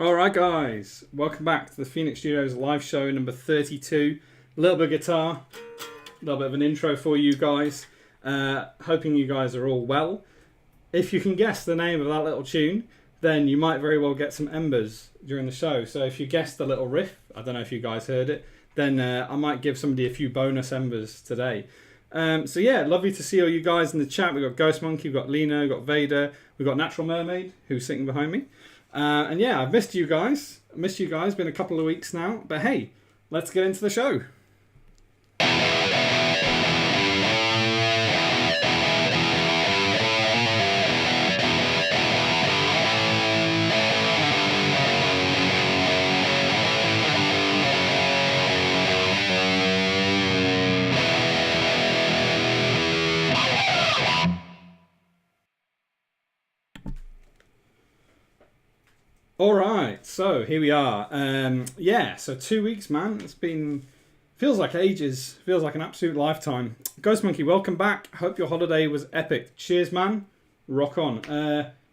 Alright guys, welcome back to the Phoenix Studios live show number 32. A little bit of guitar, a little bit of an intro for you guys. Hoping you guys are all well. If you can guess the name of that little tune, then you might very well get some embers during the show. So if you guessed the little riff, I don't know if you guys heard it, then I might give somebody a few bonus embers today. So yeah, lovely to see all you guys in the chat. We've got Ghost Monkey, we've got Lena, we've got Vader, we've got Natural Mermaid, who's sitting behind me. And yeah, I've missed you guys. Been a couple of weeks now. But hey, let's get into the show. Alright, so here we are. Yeah, so 2 weeks, man. Feels like ages. Feels like an absolute lifetime. Ghost Monkey, welcome back. Hope your holiday was epic. Cheers, man. Rock on.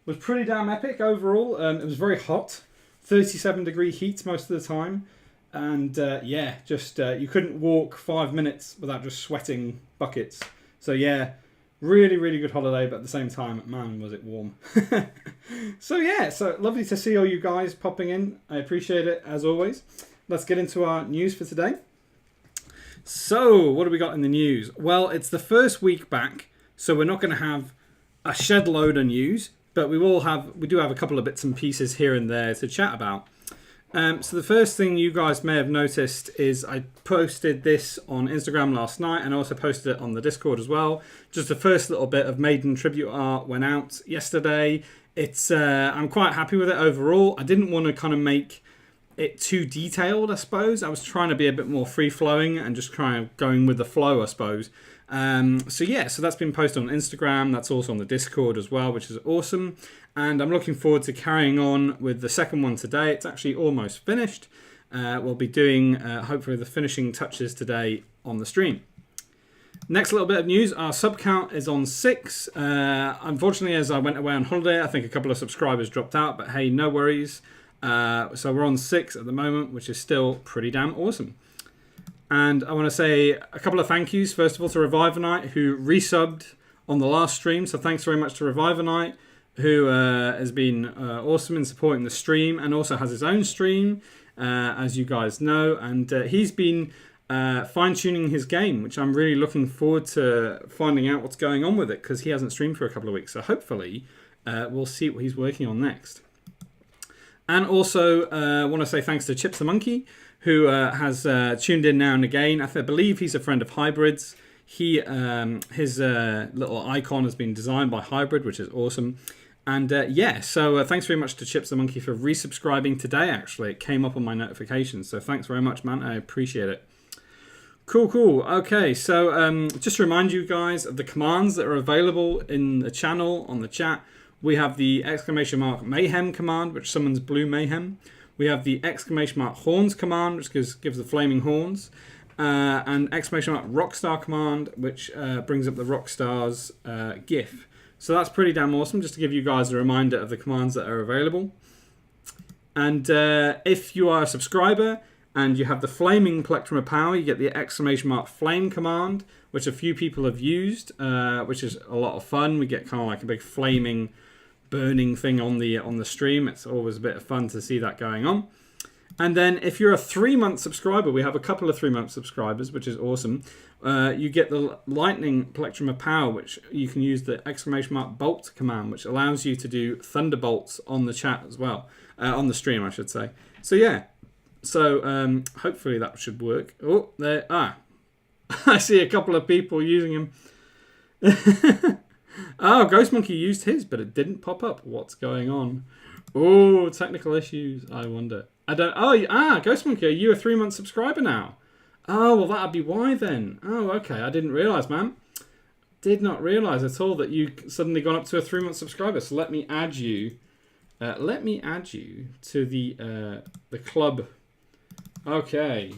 Was pretty damn epic overall. It was very hot. 37-degree heat most of the time. And yeah, just you couldn't walk 5 minutes without just sweating buckets. So yeah, really, really good holiday, but at the same time, man, was it warm. So yeah, so lovely to see all you guys popping in. I appreciate it, as always. Let's get into our news for today. So, what do we got in the news? Well, it's the first week back, so we're not going to have a shed load of news, but we do have a couple of bits and pieces here and there to chat about. So the first thing you guys may have noticed is I posted this on Instagram last night and I also posted it on the Discord as well. Just the first little bit of Maiden tribute art went out yesterday. I'm quite happy with it overall. I didn't want to kind of make it too detailed, I suppose. I was trying to be a bit more free-flowing and just kind of going with the flow, I suppose. So yeah, so that's been posted on Instagram. That's also on the Discord as well, which is awesome. And I'm looking forward to carrying on with the second one today. It's actually almost finished. We'll be doing, hopefully, the finishing touches today on the stream. Next little bit of news, our sub count is on 6. Unfortunately, as I went away on holiday, I think a couple of subscribers dropped out, but hey, no worries. So we're on 6 at the moment, which is still pretty damn awesome. And I want to say a couple of thank yous, first of all, to Revivanite, who resubbed on the last stream. So thanks very much to Revivanite, who has been awesome in supporting the stream and also has his own stream, as you guys know. And he's been fine-tuning his game, which I'm really looking forward to finding out what's going on with it, because he hasn't streamed for a couple of weeks. So hopefully we'll see what he's working on next. And also I want to say thanks to Chips the Monkey, who has tuned in now and again. I believe he's a friend of Hybrid's. His little icon has been designed by Hybrid, which is awesome. And yeah, so thanks very much to Chips the Monkey for resubscribing today, actually. It came up on my notifications, so thanks very much, man. I appreciate it. Cool. Okay, so just to remind you guys of the commands that are available in the channel, on the chat. We have the ! Mayhem command, which summons Blue Mayhem. We have the ! Horns command, which gives the flaming horns. And ! Rockstar command, which brings up the Rockstar's GIF. So that's pretty damn awesome, just to give you guys a reminder of the commands that are available. And if you are a subscriber and you have the flaming Plectrum of Power, you get the ! Flame command, which a few people have used, which is a lot of fun. We get kind of like a big flaming, burning thing on the stream. It's always a bit of fun to see that going on. And then if you're a 3-month subscriber, we have a couple of 3-month subscribers, which is awesome. You get the Lightning Plectrum of Power, which you can use the ! Bolt command, which allows you to do thunderbolts on the chat as well. On the stream, I should say. So yeah. So hopefully that should work. Oh, there. I see a couple of people using him. Oh, Ghost Monkey used his, but it didn't pop up. What's going on? Oh, technical issues. I wonder. I don't. Oh, Ghost Monkey, are you a 3-month subscriber now? Oh, well, that'd be why then. Oh, okay. I didn't realise, man. Did not realise at all that you suddenly gone up to a 3-month subscriber. So let me add you. To the club. Okay.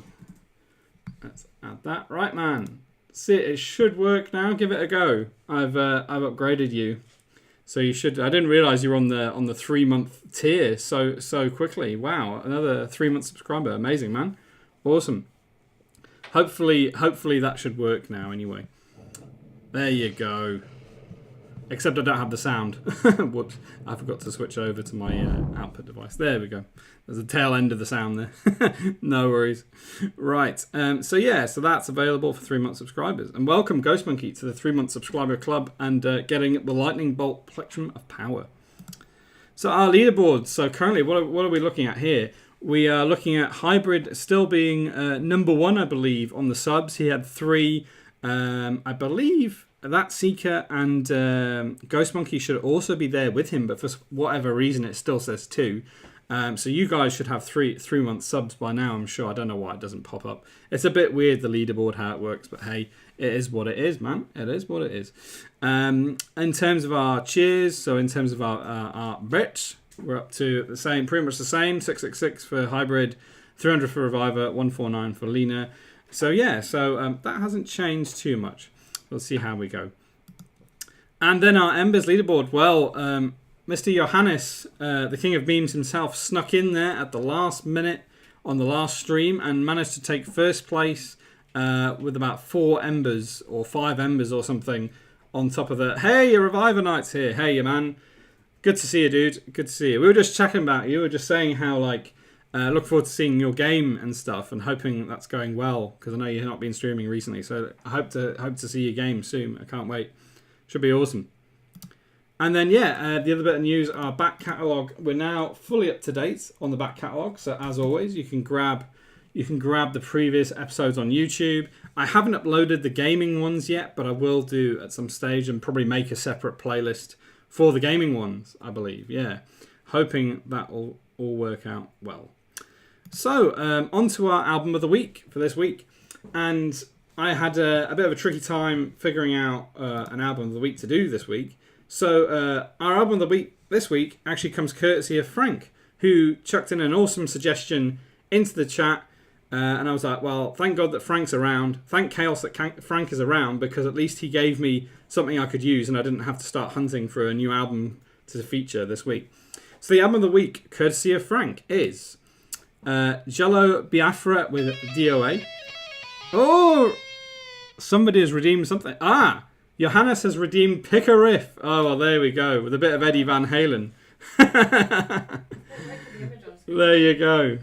Let's add that. Right, man. See, it should work now. Give it a go. I've upgraded you. So you should. I didn't realize you're on the 3-month tier so quickly. Wow, another 3-month subscriber. Amazing, man. Awesome. Hopefully that should work now. Anyway, there you go. Except I don't have the sound. Whoops, I forgot to switch over to my output device. There we go. There's a tail end of the sound there. No worries. Right, so that's available for 3-month subscribers. And welcome, Ghost Monkey, to the 3-month subscriber club and getting the Lightning Bolt Plectrum of Power. So our leaderboards. So currently, what are we looking at here? We are looking at Hybrid still being number 1, I believe, on the subs. He had 3, I believe. That Seeker and Ghost Monkey should also be there with him, but for whatever reason it still says 2. So you guys should have 3-month subs by now, I'm sure. I don't know why it doesn't pop up. It's a bit weird, the leaderboard, how it works, but hey, it is what it is, man. It is what it is. In terms of our cheers, so in terms of our bets, we're up to the same, pretty much the same. 666 for Hybrid, 300 for Reviver, 149 for Lena. So that hasn't changed too much. We'll see how we go. And then our Embers leaderboard. Well, Mr. Johannes, the king of memes himself, snuck in there at the last minute on the last stream and managed to take first place with about 4 Embers or 5 Embers or something on top of the... Hey, your Reviver Knight's here. Hey, you man. Good to see you, dude. Good to see you. We were just chatting about you. We were just saying how, like... look forward to seeing your game and stuff, and hoping that's going well, because I know you've not been streaming recently. So I hope to see your game soon. I can't wait. Should be awesome. And then the other bit of news, our back catalogue. We're now fully up to date on the back catalogue. So as always, you can grab the previous episodes on YouTube. I haven't uploaded the gaming ones yet, but I will do at some stage and probably make a separate playlist for the gaming ones. I believe, hoping that will all work out well. So, on to our album of the week for this week. And I had a bit of a tricky time figuring out an album of the week to do this week. So, our album of the week this week actually comes courtesy of Frank, who chucked in an awesome suggestion into the chat. And I was like, well, thank God that Frank's around. Thank Chaos that Frank is around, because at least he gave me something I could use and I didn't have to start hunting for a new album to feature this week. So the album of the week, courtesy of Frank, is... Jello Biafra with DOA. Oh! Somebody has redeemed something. Johannes has redeemed Pick a Riff. Oh, well, there we go. With a bit of Eddie Van Halen. There you go.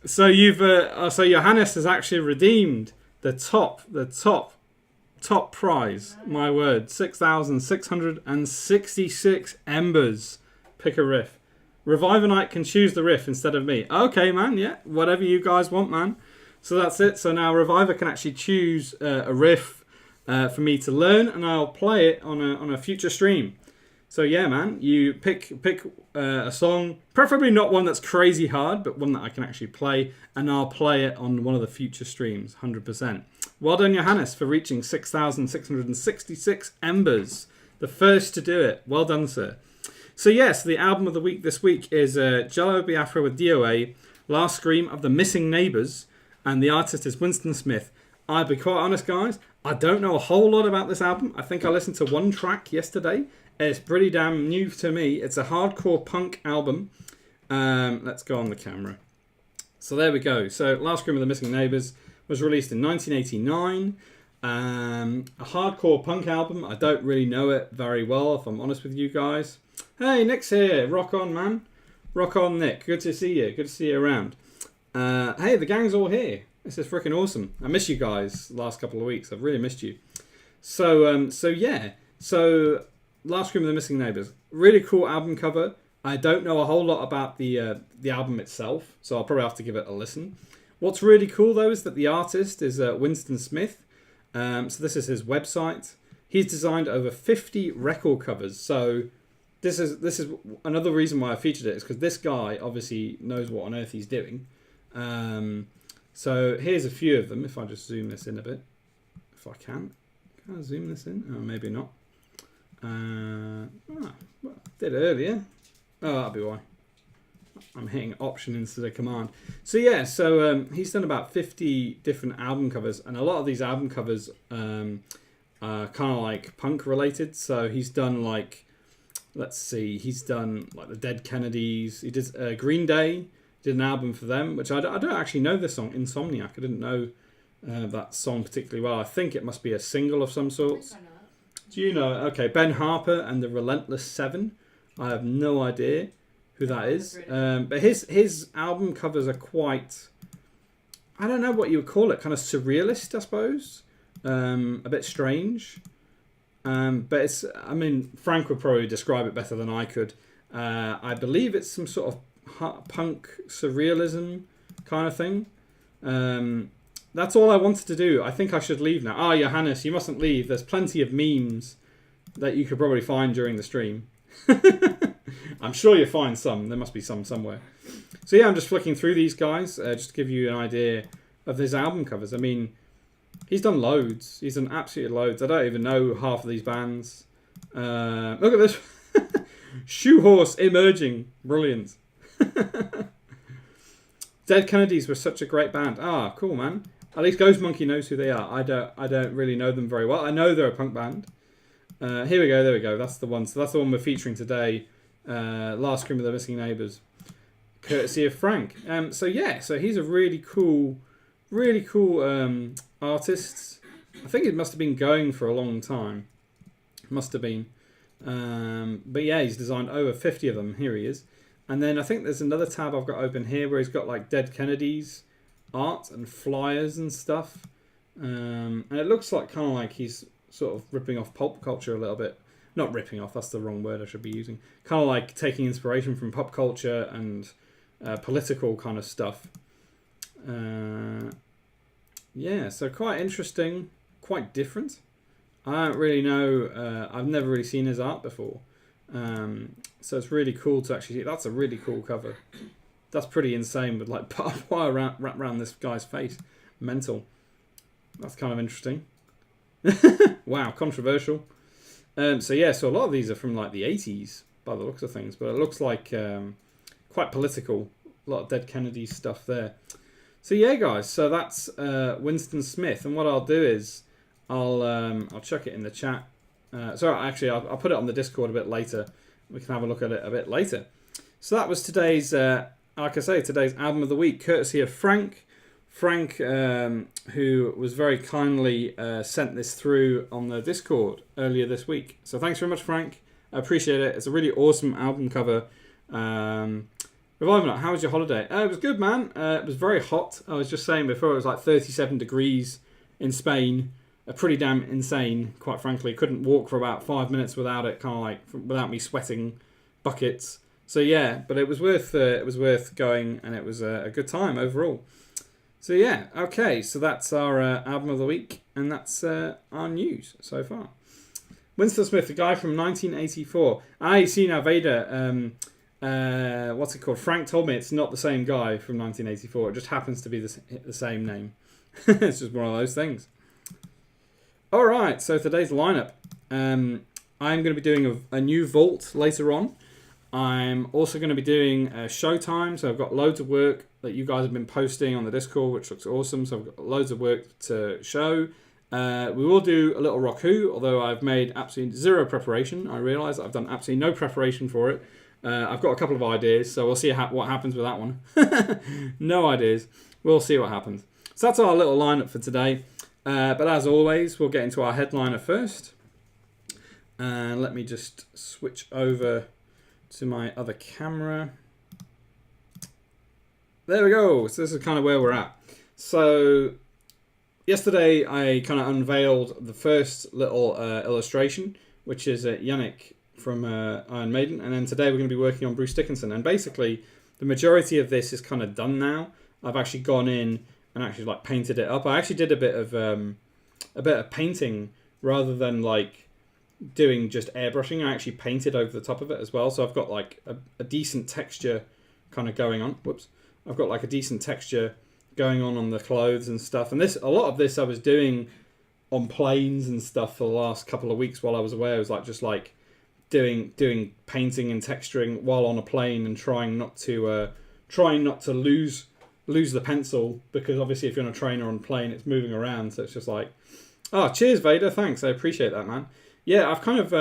So so Johannes has actually redeemed the top prize. My word. 6,666 embers. Pick a riff. Reviver Knight can choose the riff instead of me. Okay, man, whatever you guys want, man. So that's it. So now Reviver can actually choose a riff for me to learn, and I'll play it on a future stream. So man, you pick a song, preferably not one that's crazy hard, but one that I can actually play, and I'll play it on one of the future streams, 100%. Well done, Johannes, for reaching 6,666 embers. The first to do it. Well done, sir. So the album of the week this week is Jello Biafra with DOA, Last Scream of the Missing Neighbours, and the artist is Winston Smith. I'll be quite honest, guys, I don't know a whole lot about this album. I think I listened to one track yesterday. It's pretty damn new to me. It's a hardcore punk album. Let's go on the camera. So there we go. So Last Scream of the Missing Neighbours was released in 1989. A hardcore punk album. I don't really know it very well, if I'm honest with you guys. Hey, Nick's here. Rock on, man. Rock on, Nick. Good to see you. Good to see you around. Hey, the gang's all here. This is freaking awesome. I miss you guys the last couple of weeks. I've really missed you. So Last Scream of the Missing Neighbours. Really cool album cover. I don't know a whole lot about the album itself, so I'll probably have to give it a listen. What's really cool, though, is that the artist is Winston Smith. So this is his website. He's designed over 50 record covers. So this is another reason why I featured it, is because this guy obviously knows what on earth he's doing. So here's a few of them. If I just zoom this in a bit, if I can I zoom this in? Oh, maybe not. Well, I did earlier. Oh, that'll be why. I'm hitting Option instead of Command. So he's done about 50 different album covers, and a lot of these album covers are kind of like punk related. So he's done like let's see, he's done like the Dead Kennedys. He did Green Day, did an album for them, which I don't actually know this song, Insomniac. I didn't know that song particularly well. I think it must be a single of some sort. Do you know? Okay, Ben Harper and the Relentless Seven. I have no idea who that is. But his album covers are quite, I don't know what you would call it, kind of surrealist, I suppose. A bit strange. But it's, I mean, Frank would probably describe it better than I could. I believe it's some sort of punk surrealism kind of thing. That's all I wanted to do. I think I should leave now. Ah, Johannes, you mustn't leave. There's plenty of memes that you could probably find during the stream. I'm sure you'll find some. There must be some somewhere. So yeah, I'm just flicking through these guys just to give you an idea of his album covers. I mean, he's done loads. He's done absolutely loads. I don't even know half of these bands. Look at this. Shoehorse Emerging. Brilliant. Dead Kennedys were such a great band. Ah, cool, man. At least Ghost Monkey knows who they are. I don't really know them very well. I know they're a punk band. Here we go. There we go. That's the one. So that's the one we're featuring today. Last Scream of the Missing Neighbours, courtesy of Frank. So yeah. So he's a really cool artist. I think it must have been going for a long time. Must have been. But yeah, he's designed over 50 of them. Here he is. And then I think there's another tab I've got open here where he's got like Dead Kennedys art and flyers and stuff. And it looks like kind of like he's sort of ripping off pulp culture a little bit. Not ripping off, that's the wrong word I should be using. Kind of like taking inspiration from pop culture and political kind of stuff. Yeah, so quite interesting, quite different. I don't really know, I've never really seen his art before. So it's really cool to actually see. That's a really cool cover. That's pretty insane with like barbed wire wrapped around this guy's face. Mental. That's kind of interesting. Wow, controversial. So yeah, so a lot of these are from like the 80s by the looks of things, but it looks like quite political. A lot of Dead Kennedy stuff there. So yeah, guys, so that's Winston Smith, and what I'll do is I'll chuck it in the chat. Actually, I'll put it on the Discord a bit later. We can have a look at it a bit later. So that was today's, like I say, today's album of the week, courtesy of Frank. Frank, who was very kindly sent this through on the Discord earlier this week. So thanks very much, Frank. I appreciate it. It's a really awesome album cover. Revival, how was your holiday? It was good, man. It was very hot. I was just saying before, it was like 37 degrees in Spain. Pretty damn insane, quite frankly. Couldn't walk for about 5 minutes without it, kind of like without me sweating buckets. So yeah, but it was worth going, and it was a good time overall. So yeah, okay, so that's our album of the week, and that's our news so far. Winston Smith, the guy from 1984. You see now, Vader. What's it called? Frank told me it's not the same guy from 1984. It just happens to be the same name. It's just one of those things. All right, so today's lineup. I'm going to be doing a new vault later on. I'm also going to be doing Showtime, so I've got loads of work that you guys have been posting on the Discord, which looks awesome. So I've got loads of work to show. We will do a little Rock Who, although I've made absolutely zero preparation. I realise that I've done absolutely no preparation for it. I've got a couple of ideas, so we'll see what happens with that one. No ideas. We'll see what happens. So that's our little lineup for today. But as always, we'll get into our headliner first. And let me just switch over to my other camera. There we go. So this is kind of where we're at. So yesterday I kind of unveiled the first little illustration, which is Yannick from Iron Maiden. And then today we're going to be working on Bruce Dickinson. And basically the majority of this is kind of done now. I've actually gone in and actually like painted it up. I actually did a bit of painting rather than like doing just airbrushing. I actually painted over the top of it as well. So I've got like a decent texture kind of going on. Whoops. I've got like a decent texture going on the clothes and stuff. And a lot of this I was doing on planes and stuff for the last couple of weeks while I was away. I was like just like doing painting and texturing while on a plane and trying not to lose the pencil, because obviously if you're on a train or on a plane it's moving around, so it's just like, cheers Vader, thanks, I appreciate that, man. Yeah, I've kind of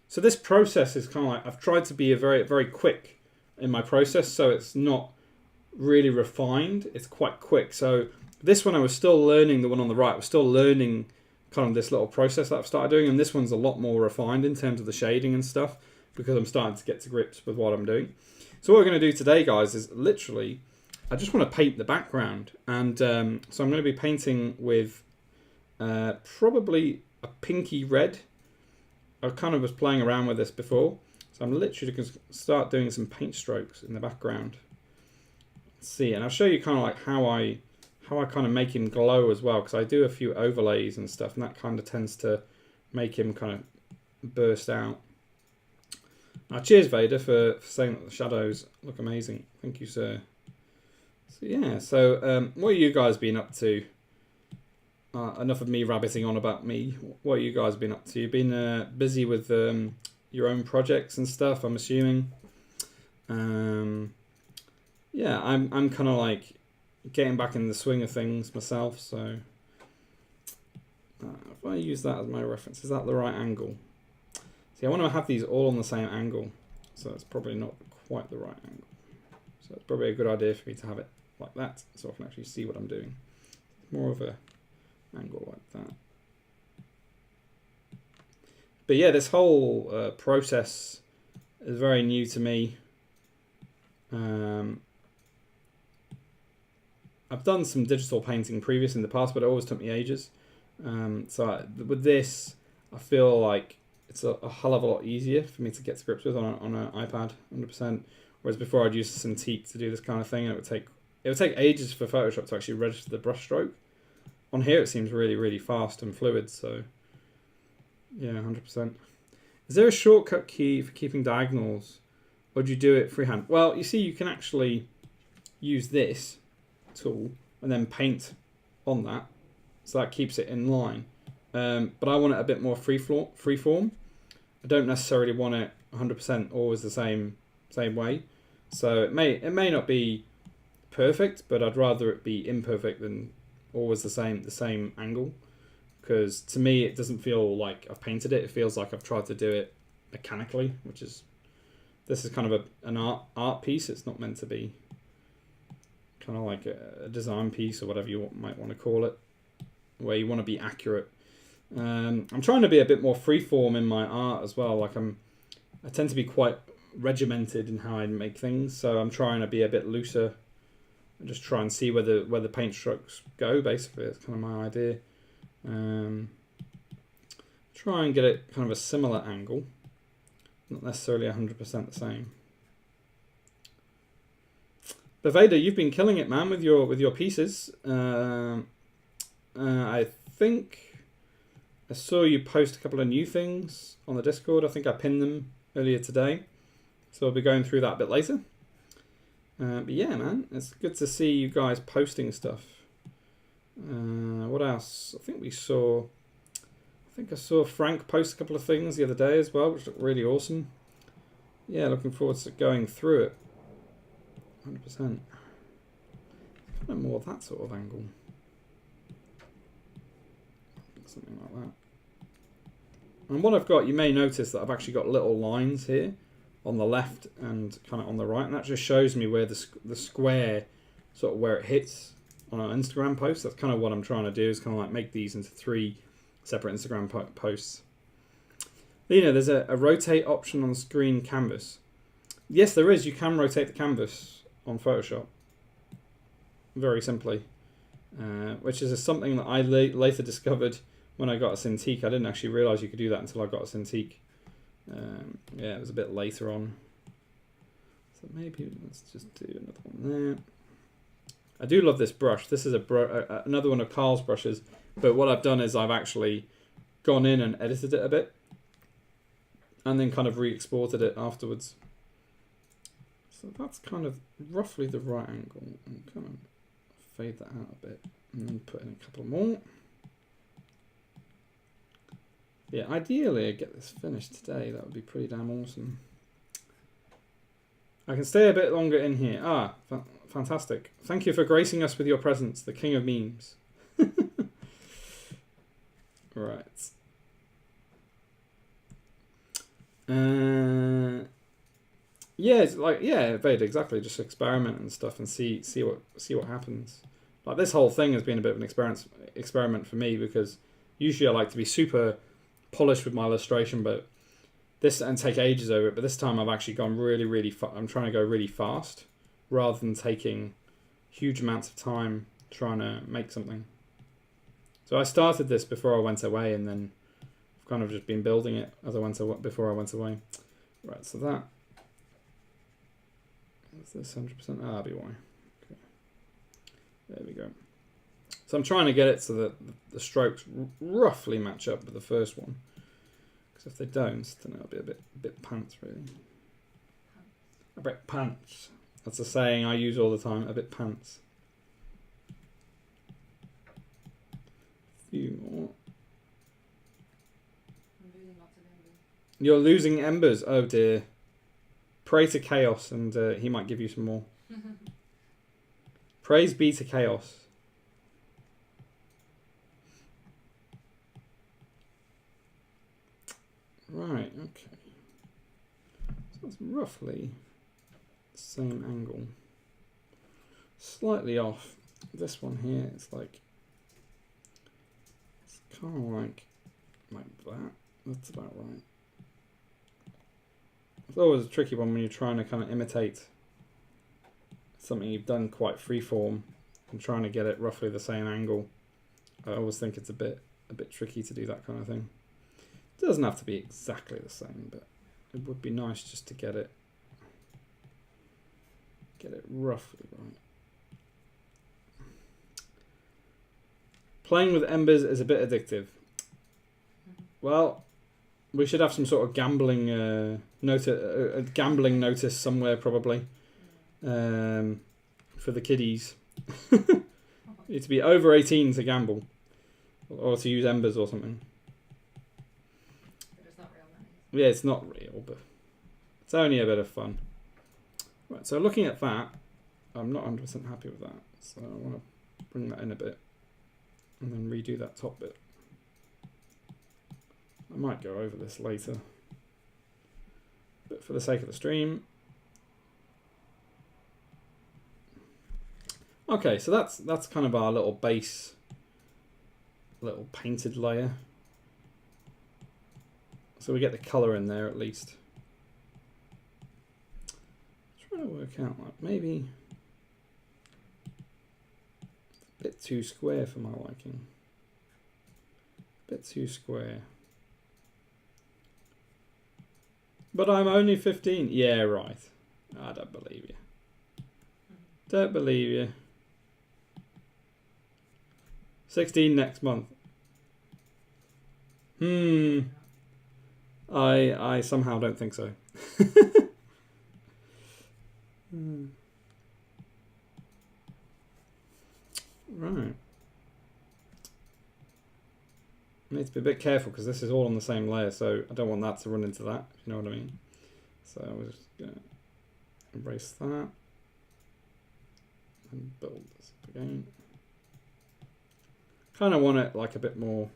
So this process is kind of like, I've tried to be a very quick in my process, so it's not really refined. It's quite quick. So this one I was still learning, the one on the right, I was still learning kind of this little process that I've started doing, and this one's a lot more refined in terms of the shading and stuff, because I'm starting to get to grips with what I'm doing. So what we're going to do today, guys, is literally, I just want to paint the background. And so I'm going to be painting with probably a pinky red. I kind of was playing around with this before. So I'm literally going to start doing some paint strokes in the background. Let's see, and I'll show you kind of like how I kind of make him glow as well, because I do a few overlays and stuff, and that kind of tends to make him kind of burst out. Now, cheers, Vader, for saying that the shadows look amazing. Thank you, sir. So yeah, so what have you guys been up to? Enough of me rabbiting on about me. What have you guys been up to? You've been busy with your own projects and stuff, I'm assuming. Yeah, I'm kind of like getting back in the swing of things myself, so if I use that as my reference, is that the right angle? See, I want to have these all on the same angle, so it's probably not quite the right angle. So it's probably a good idea for me to have it like that, so I can actually see what I'm doing. More of a angle like that. But yeah, this whole process is very new to me. I've done some digital painting previous in the past, but it always took me ages. With this, I feel like it's a hell of a lot easier for me to get to grips with on an iPad, 100%. Whereas before I'd use Cintiq to do this kind of thing, and it would take ages for Photoshop to actually register the brush stroke. On here, it seems really fast and fluid. So yeah, 100%. Is there a shortcut key for keeping diagonals, or do you do it freehand? Well, you see, you can actually use this tool and then paint on that, so that keeps it in line. But I want it a bit more freeform. I don't necessarily want it 100% always the same way. So it may not be perfect, but I'd rather it be imperfect than always the same angle. Because to me, it doesn't feel like I've painted it. It feels like I've tried to do it mechanically, this is kind of an art piece. It's not meant to be kind of like a design piece or whatever you might want to call it, where you want to be accurate. I'm trying to be a bit more freeform in my art as well. Like I tend to be quite regimented in how I make things, so I'm trying to be a bit looser and just try and see where the paint strokes go. Basically, that's kind of my idea. Try and get it kind of a similar angle, not necessarily 100% the same. But Vader, you've been killing it, man, with your pieces. I think I saw you post a couple of new things on the Discord. I think I pinned them earlier today, so I'll be going through that a bit later. But yeah, man, it's good to see you guys posting stuff. What else? I think I saw Frank post a couple of things the other day as well, which looked really awesome. Yeah, looking forward to going through it. 100%. Kind of more that sort of angle. Something like that. And what I've got, you may notice that I've actually got little lines here on the left and kind of on the right, and that just shows me where the square, sort of where it hits on an Instagram post. That's kind of what I'm trying to do, is kind of like make these into 3 separate Instagram posts. But, you know, there's a rotate option on the screen canvas. Yes, there is. You can rotate the canvas on Photoshop very simply, which is something that I later discovered when I got a Cintiq. I didn't actually realise you could do that until I got a Cintiq. Yeah, it was a bit later on. So maybe let's just do another one there. I do love this brush. This is another one of Carl's brushes, but what I've done is I've actually gone in and edited it a bit and then kind of re-exported it afterwards. So that's kind of roughly the right angle. I'm kind of fade that out a bit and then put in a couple more. Yeah, ideally I'd get this finished today. That would be pretty damn awesome. I can stay a bit longer in here. Fantastic. Thank you for gracing us with your presence, the king of memes. Right. Yeah, it's like Vader, exactly. Just experiment and stuff and see what happens. Like this whole thing has been a bit of an experiment for me because usually I like to be super polished with my illustration, but this and take ages over it. But this time I've actually gone really I'm trying to go really fast rather than taking huge amounts of time trying to make something. So I started this before I went away, and then I've kind of just been building it as I went away, before I went away. Right, so that's this 100% RBY. Okay. There we go. So I'm trying to get it so that the strokes roughly match up with the first one. Because if they don't, then it'll be a bit pants, really. A bit pants. That's a saying I use all the time. A bit pants. A few more. You're losing embers. Oh dear. Pray to Chaos, and he might give you some more. Praise be to Chaos. Right, okay. So that's roughly the same angle. Slightly off. This one here, it's like... It's kind of like that. That's about right. It's always a tricky one when you're trying to kind of imitate something you've done quite freeform and trying to get it roughly the same angle. I always think it's a bit tricky to do that kind of thing. It doesn't have to be exactly the same, but it would be nice just to get it roughly right. Playing with embers is a bit addictive. Well, we should have some sort of gambling gambling notice somewhere probably for the kiddies. You need to be over 18 to gamble or to use embers or something. But it's not real money. Yeah, it's not real, but it's only a bit of fun. Right, so looking at that, I'm not 100% happy with that. So I want to bring that in a bit and then redo that top bit. I might go over this later, but for the sake of the stream. Okay, so that's kind of our little base, little painted layer. So we get the colour in there at least. Trying to work out like maybe a bit too square for my liking. A bit too square. But I'm only 15. Yeah, right. I don't believe you. Don't believe you. 16 next month. I somehow don't think so. Right. I need to be a bit careful because this is all on the same layer, so I don't want that to run into that, if you know what I mean. So we're just going to erase that and build this up again. Kind of want it like a bit more,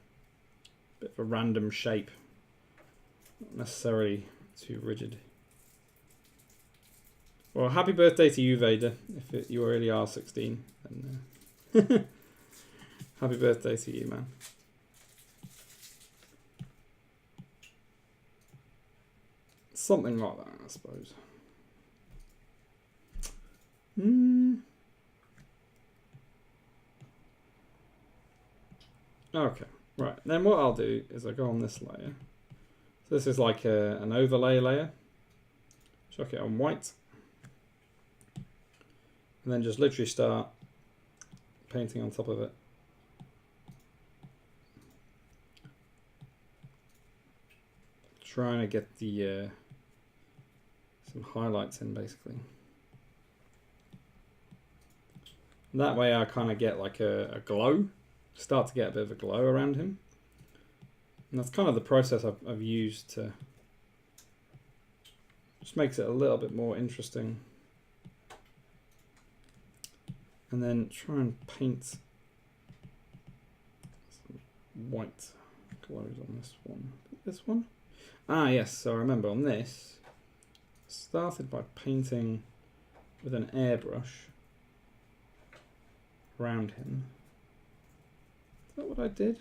bit of a random shape, not necessarily too rigid. Well, happy birthday to you, Vader, if you really are 16. Then, happy birthday to you, man. Something like that, I suppose. Okay, right. Then what I'll do is I go on this layer. So this is like an overlay layer. Chuck it on white. And then just literally start painting on top of it. Trying to get the some highlights in basically. And that way I kind of get like a glow, start to get a bit of a glow around him. And that's kind of the process I've used to just makes it a little bit more interesting. And then try and paint some white glows on this one. This one? Ah, yes. So I remember on this, started by painting with an airbrush around him. Is that what I did?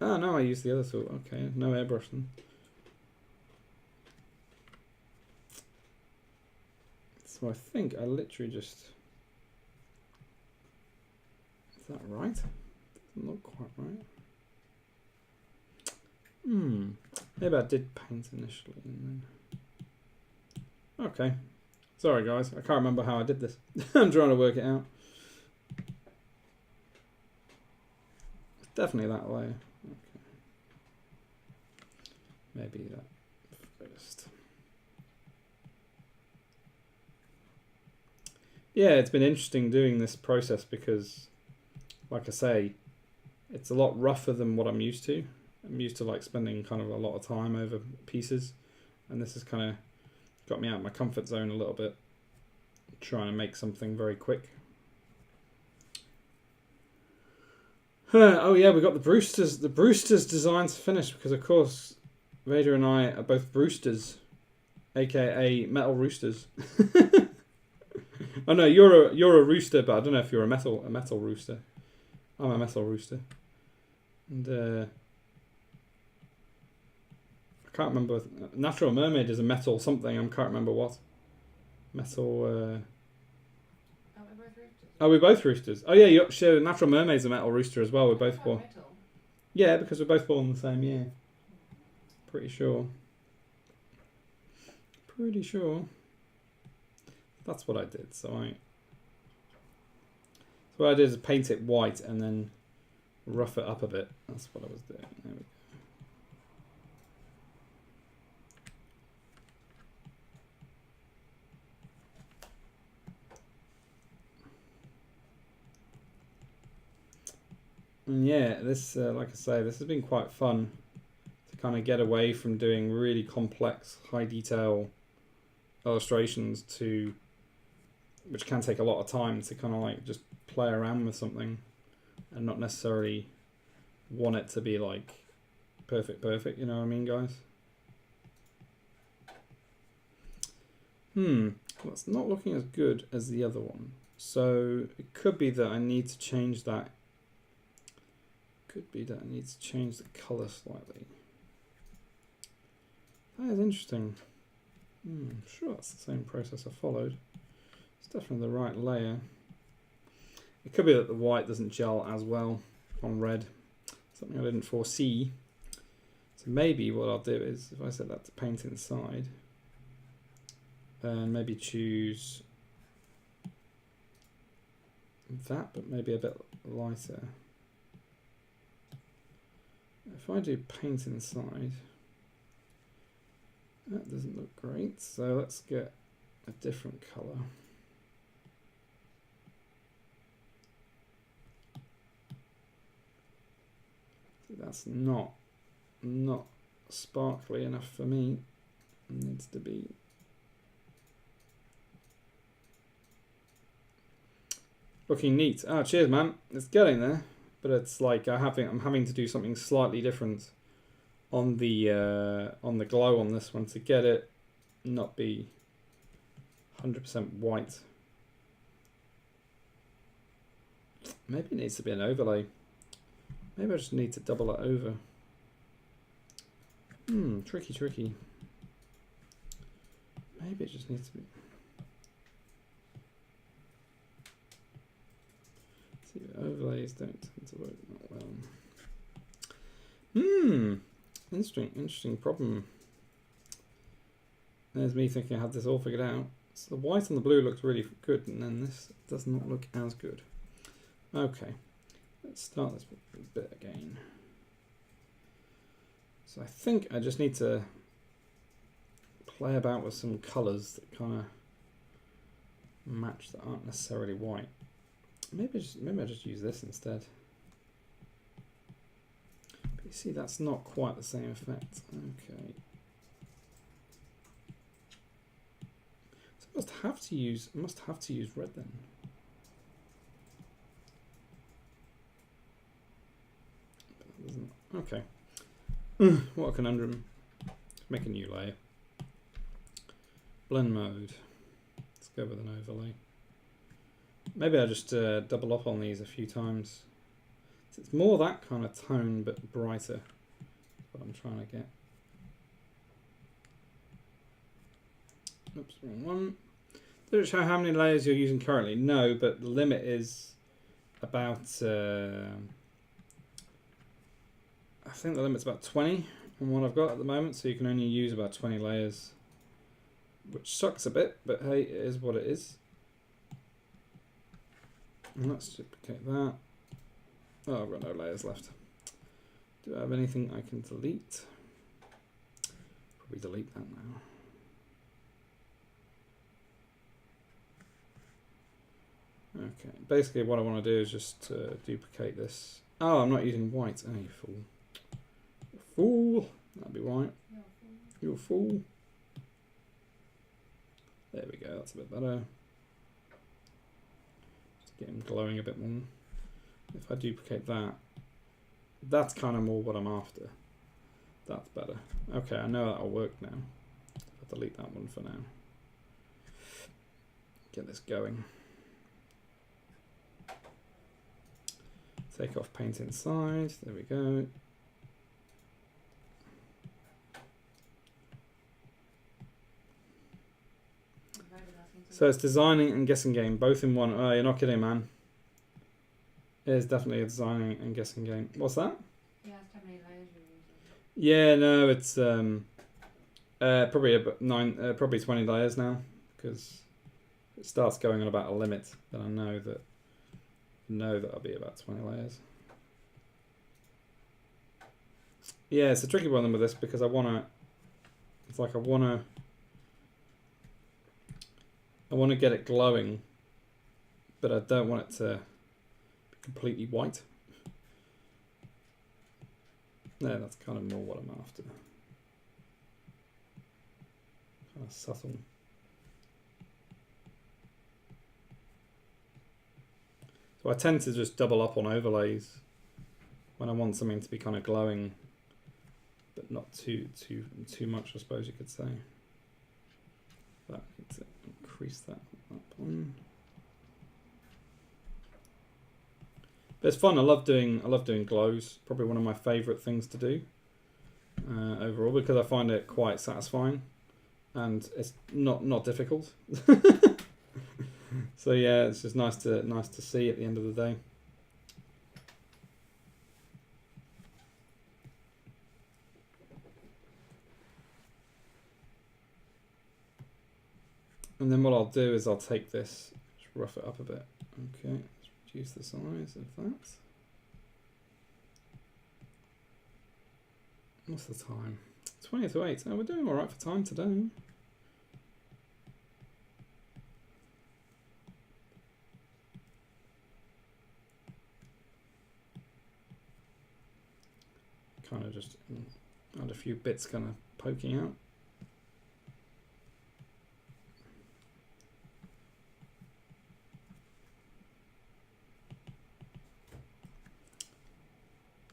Ah, no, I used the other tool. Okay, no airbrush then. So I think I literally just... Is that right? Doesn't look quite right. Maybe I did paint initially and then... Okay. Sorry guys, I can't remember how I did this. I'm trying to work it out. It's definitely that way. Okay. Maybe that first. Yeah, it's been interesting doing this process because, like I say, it's a lot rougher than what I'm used to. I'm used to like spending kind of a lot of time over pieces, and this has kind of got me out of my comfort zone a little bit, trying to make something very quick. Oh yeah, we got the Brewsters. The Brewsters designs finished because, of course, Vader and I are both Brewsters, aka metal roosters. Oh no, you're a rooster, but I don't know if you're a metal rooster. I'm a metal rooster, and I can't remember. Natural Mermaid is a metal something. I can't remember what. Metal. Oh, we're both roosters. Oh yeah, sure. Natural Mermaid's a metal rooster as well. We're both born. Yeah, because we're both born the same year. Pretty sure. Pretty sure. That's what I did. So what I did is paint it white and then rough it up a bit. That's what I was doing. There we go. And yeah, this, like I say, this has been quite fun to kind of get away from doing really complex, high detail illustrations to, which can take a lot of time, to kind of like just play around with something and not necessarily want it to be like perfect, you know what I mean, guys? Well, it's not looking as good as the other one. So it could be that I need to change that. Could be that I need to change the color slightly. That is interesting. I'm sure that's the same process I followed. It's definitely the right layer. It could be that the white doesn't gel as well on red. Something I didn't foresee. So maybe what I'll do is, if I set that to paint inside, and maybe choose that, but maybe a bit lighter. If I do paint inside, that doesn't look great, so let's get a different colour. That's not sparkly enough for me. It needs to be. Looking neat. Oh, cheers, man. It's getting there, but it's like I'm having to do something slightly different on the glow on this one to get it not be 100% white. Maybe it needs to be an overlay. Maybe I just need to double it over. Tricky. Maybe it just needs to be. See, overlays don't tend to work that well. Interesting problem. There's me thinking I had this all figured out. So the white and the blue looks really good, and then this does not look as good. Okay, let's start this bit again. So I think I just need to play about with some colours that kind of match that aren't necessarily white. Maybe I just use this instead. But you see, that's not quite the same effect. Okay. So I must have to use red then. Okay. What a conundrum. Make a new layer. Blend mode. Let's go with an overlay. Maybe I'll just double up on these a few times. It's more that kind of tone, but brighter. That's what I'm trying to get. Oops, wrong one. Does it show how many layers you're using currently? No, but the limit is about... I think the limit's about 20 on what I've got at the moment, so you can only use about 20 layers. Which sucks a bit, but hey, it is what it is. And let's duplicate that. Oh, I've got no layers left. Do I have anything I can delete? Probably delete that now. Okay, basically what I want to do is just duplicate this. Oh, I'm not using white. Oh, you fool. You fool. That'd be white. You're a fool. There we go, that's a bit better. Just get him glowing a bit more. If I duplicate that, that's kind of more what I'm after. That's better. Okay, I know that'll work now. I'll delete that one for now. Get this going. Take off paint inside. There we go. So it's designing and guessing game, both in one. Oh, you're not kidding, man. It is definitely a designing and guessing game. What's that? Yeah, how many layers you're using. Yeah, no, it's probably about probably 20 layers now, because it starts going on about a limit. Then I know that I'll be about 20 layers. Yeah, it's a tricky one with this because I wanna. It's like I wanna get it glowing, but I don't want it to be completely white. Yeah, that's kind of more what I'm after. Kind of subtle. So I tend to just double up on overlays when I want something to be kind of glowing, but not too much, I suppose you could say. But I need to increase that up on. But it's fun. I love doing glows. Probably one of my favourite things to do overall, because I find it quite satisfying, and it's not difficult. So yeah, it's just nice to see at the end of the day. And then what I'll do is I'll take this, just rough it up a bit. Okay, let's reduce the size of that. What's the time? 20 to 8. Oh, we're doing all right for time today. Kind of just add a few bits kind of poking out.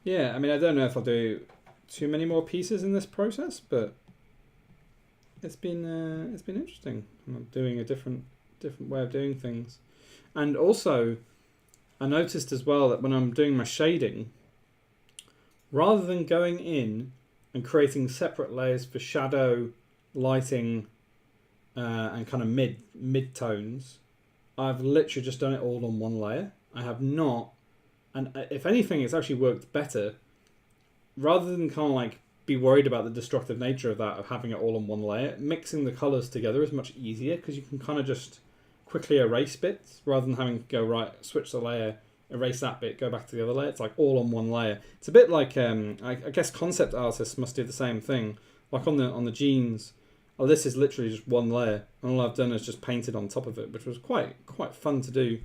Yeah, I mean, I don't know if I'll do too many more pieces in this process, but it's been interesting. I'm doing a different way of doing things, and also I noticed as well that when I'm doing my shading, rather than going in and creating separate layers for shadow, lighting, and kind of mid tones, I've literally just done it all on one layer. I have not. And if anything, it's actually worked better. Rather than kind of like be worried about the destructive nature of that, of having it all on one layer, mixing the colours together is much easier, because you can kind of just quickly erase bits rather than having to go, right, switch the layer, erase that bit, go back to the other layer. It's like all on one layer. It's a bit like, I guess concept artists must do the same thing. Like on the jeans, oh, this is literally just one layer, and all I've done is just painted on top of it, which was quite fun to do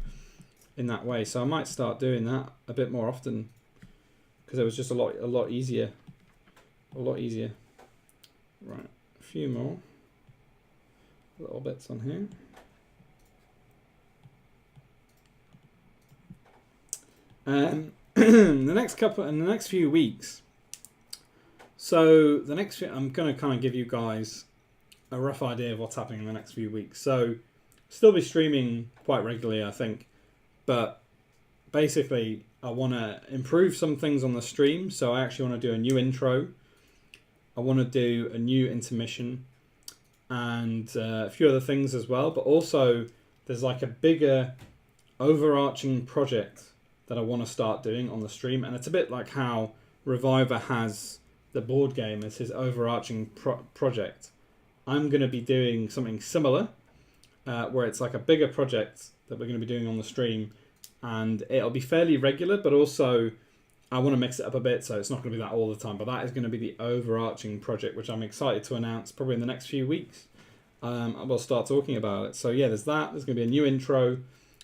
in that way. So I might start doing that a bit more often, because it was just a lot easier. Right, a few more little bits on here. In the next few weeks, So the next few, I'm going to kind of give you guys a rough idea of what's happening in the next few weeks. So still be streaming quite regularly, I think, but basically I want to improve some things on the stream. So I actually want to do a new intro. I want to do a new intermission and a few other things as well. But also there's like a bigger overarching project that I want to start doing on the stream. And it's a bit like how Reviver has the board game as his overarching project. I'm going to be doing something similar where it's like a bigger project that we're going to be doing on the stream. And it'll be fairly regular, but also I want to mix it up a bit, so it's not going to be that all the time. But that is going to be the overarching project, which I'm excited to announce probably in the next few weeks. I will start talking about it. So yeah, there's that. There's going to be a new intro.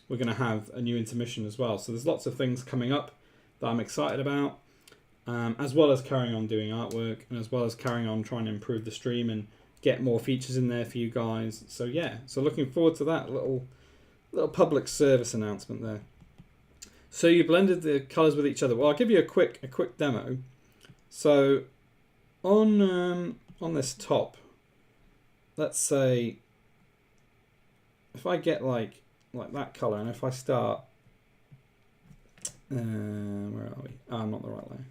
We're going to have a new intermission as well. So there's lots of things coming up that I'm excited about, as well as carrying on doing artwork and as well as carrying on trying to improve the stream and get more features in there for you guys. So yeah, so looking forward to that little public service announcement there. So you blended the colours with each other. Well, I'll give you a quick demo. So on this top, let's say if I get like that colour, and if I start, where are we? Oh, I'm not the right layer.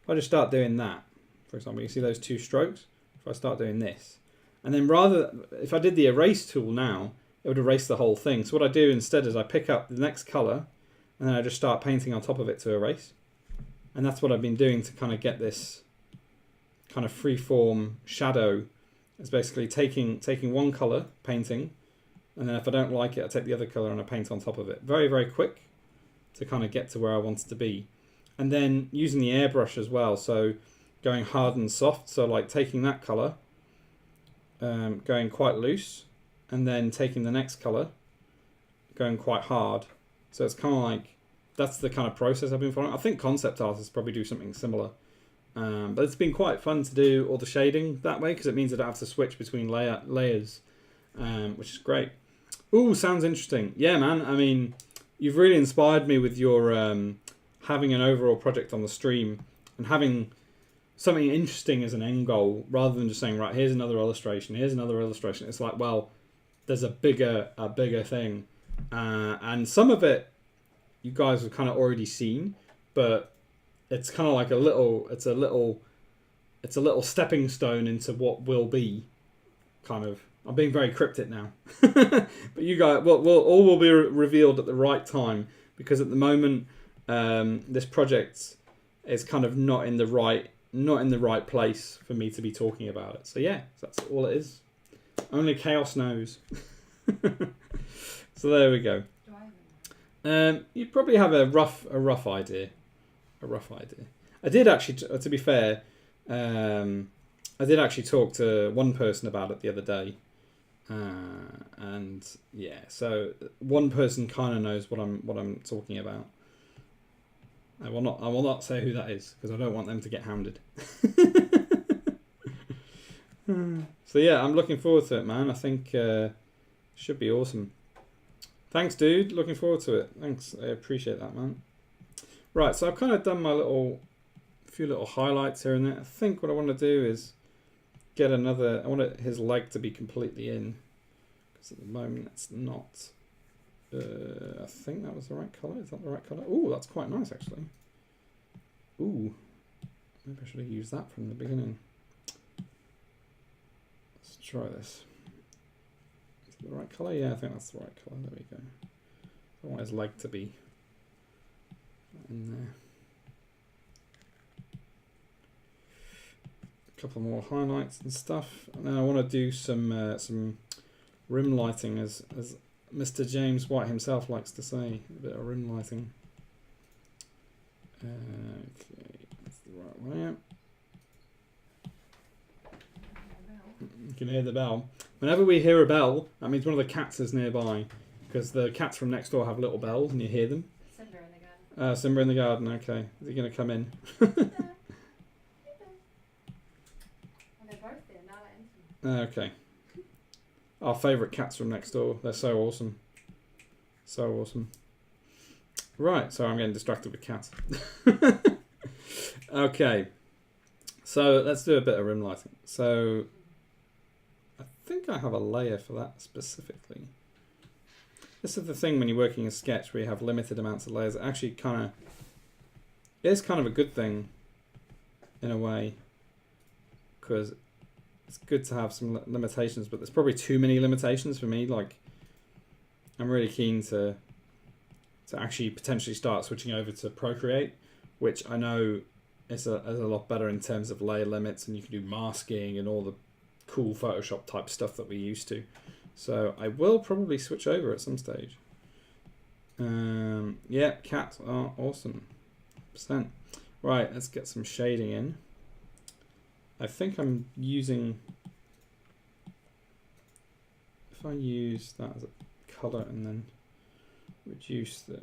If I just start doing that, for example, you see those two strokes. If I start doing this, and then if I did the erase tool now, it would erase the whole thing. So what I do instead is I pick up the next colour, and then I just start painting on top of it to erase. And that's what I've been doing to kind of get this kind of freeform shadow. It's basically taking one colour, painting, and then if I don't like it, I take the other colour and I paint on top of it. Very, very quick to kind of get to where I want it to be. And then using the airbrush as well, so going hard and soft. So like taking that colour, going quite loose, and then taking the next colour, going quite hard. So it's kind of like, that's the kind of process I've been following. I think concept artists probably do something similar. But it's been quite fun to do all the shading that way, because it means I don't have to switch between layers, which is great. Ooh, sounds interesting. Yeah, man. I mean, you've really inspired me with your having an overall project on the stream and having something interesting as an end goal, rather than just saying, right, here's another illustration, here's another illustration. It's like, well, there's a bigger thing. And some of it you guys have kind of already seen, but it's kind of like it's a little stepping stone into what will be. Kind of, I'm being very cryptic now, but you guys, all will be revealed at the right time, because at the moment this project is kind of not in the right place for me to be talking about it. So yeah, that's all it is. Only chaos knows. So there we go. You probably have a rough idea. I did actually, to be fair, I did actually talk to one person about it the other day, and yeah, so one person kind of knows what I'm talking about. I will not say who that is, because I don't want them to get hounded. So yeah, I'm looking forward to it, man. I think should be awesome. Thanks, dude. Looking forward to it. Thanks. I appreciate that, man. Right, so I've kind of done few little highlights here and there. I think what I want to do is get I want his leg to be completely in, because at the moment it's not. I think that was the right colour. Is that the right colour? Oh, that's quite nice, actually. Ooh, maybe I should have used that from the beginning. Let's try this. The right colour? Yeah, I think that's the right colour. There we go. I want his leg to be in there. A couple more highlights and stuff. And then I want to do some rim lighting, as Mr. James White himself likes to say. A bit of rim lighting. Okay, that's the right way out. You can hear the bell. Whenever we hear a bell, that means one of the cats is nearby, because the cats from next door have little bells and you hear them. Simba in the garden. Simba in the garden, okay. Is he going to come in? Well, they're both there, now they're into Okay. Our favourite cats from next door. They're so awesome. So awesome. Right, so I'm getting distracted with cats. Okay. So let's do a bit of rim lighting. So I think I have a layer for that specifically. This is the thing when you're working in Sketch where you have limited amounts of layers. It actually is kind of a good thing in a way, because it's good to have some limitations, but there's probably too many limitations for me. Like, I'm really keen to actually potentially start switching over to Procreate, which I know is a lot better in terms of layer limits, and you can do masking and all the cool Photoshop type stuff that we used to. So I will probably switch over at some stage. Yeah, cats are awesome. %. Right, let's get some shading in. I think I'm using, if I use that as a color and then reduce the,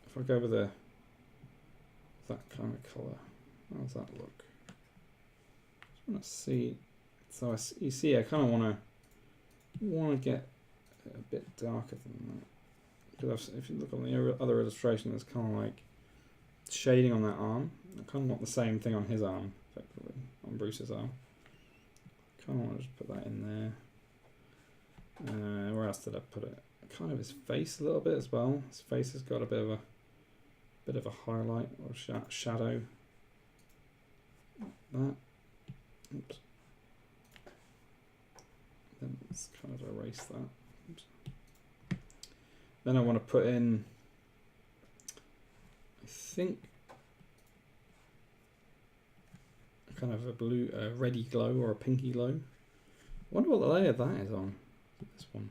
if I go with that kind of color, how does that look? Just want to see. So you see, I kind of want to get a bit darker than that. Because if you look on the other illustration, there's kind of like shading on that arm. I kind of want the same thing on his arm, effectively, on Bruce's arm. Kind of want to just put that in there. Where else did I put it? Kind of his face a little bit as well. His face has got a bit of a highlight or shadow. That. Oops. Then let's kind of erase that. Oops. Then I want to put in, I think, kind of a reddy glow or a pinky glow. I wonder what the layer that is on. This one.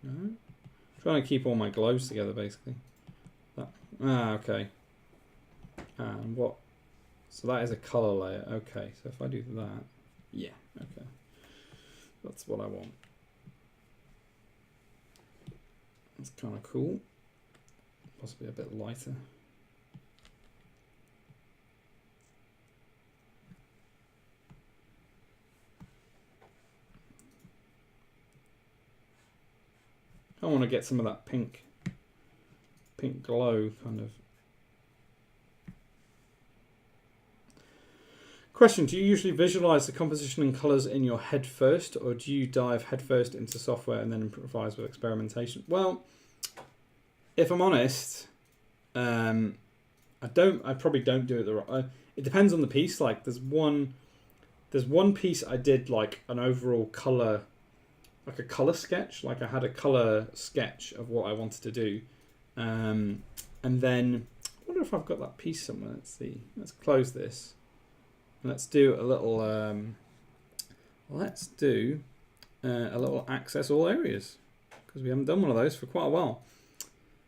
No? I'm trying to keep all my glows together basically. That. Okay. And what? So that is a color layer. Okay, so if I do that, yeah, okay. That's what I want. That's kind of cool. Possibly a bit lighter. I want to get some of that pink glow kind of. Question, do you usually visualize the composition and colors in your head first, or do you dive headfirst into software and then improvise with experimentation? Well, if I'm honest, I probably don't do it the right. It depends on the piece. Like there's one piece I did like an overall color, like a color sketch. Like I had a color sketch of what I wanted to do, and then I wonder if I've got that piece somewhere. Let's see. Let's close this. Let's do a little. Let's do a little access all areas, because we haven't done one of those for quite a while.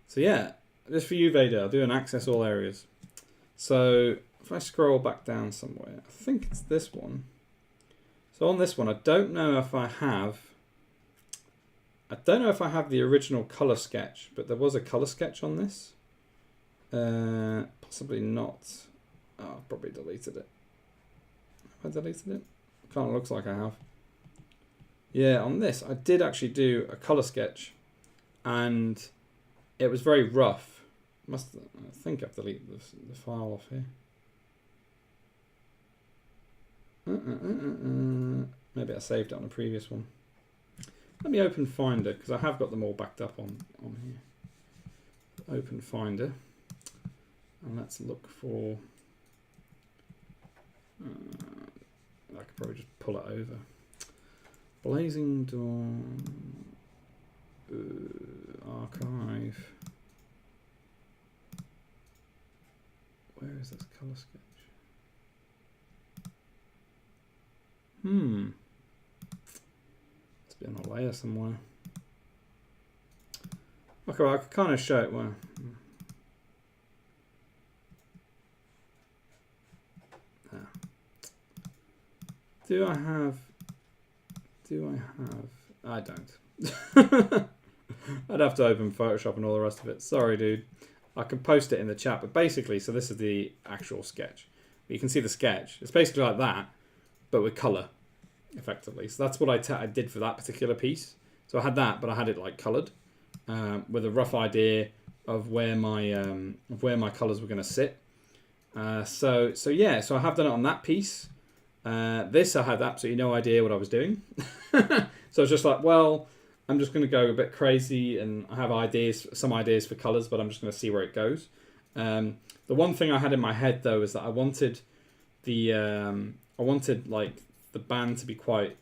So yeah, just for you, Vader, I'll do an access all areas. So if I scroll back down somewhere, I think it's this one. So on this one, I don't know if I have the original color sketch, but there was a color sketch on this. Possibly not. Oh, I've probably deleted it. Have I deleted it? Kind of looks like I have. Yeah, on this, I did actually do a color sketch, and it was very rough. I think I've deleted the file off here. Maybe I saved it on a previous one. Let me open Finder, because I have got them all backed up on here. Open Finder, and let's look for. I could probably just pull it over. Blazing Dawn archive. Where is this color sketch? It's been on a layer somewhere. Okay, well, I could kind of show it where. Do I have? I don't. I'd have to open Photoshop and all the rest of it. Sorry, dude. I can post it in the chat, but basically, so this is the actual sketch. You can see the sketch. It's basically like that, but with color, effectively. So that's what I did for that particular piece. So I had that, but I had it like colored, with a rough idea of where my colors were going to sit. So I have done it on that piece. This I had absolutely no idea what I was doing. So I was just like, well, I'm just going to go a bit crazy, and I have some ideas for colours, but I'm just going to see where it goes. The one thing I had in my head though is that I wanted like the band to be quite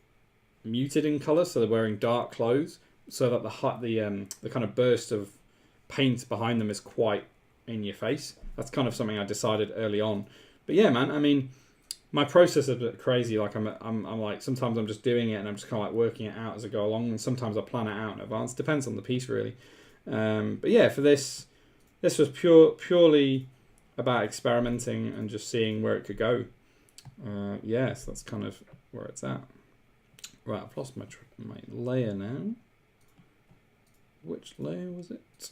muted in colour, so they're wearing dark clothes, so that the kind of burst of paint behind them is quite in your face. That's kind of something I decided early on. But yeah, man, I mean, my process is a bit crazy. Like I'm like, sometimes I'm just doing it and I'm just kind of like working it out as I go along, and sometimes I plan it out in advance. Depends on the piece really. But yeah, for this was purely about experimenting and just seeing where it could go. Yeah, so that's kind of where it's at. Right, I've lost my layer now. Which layer was it?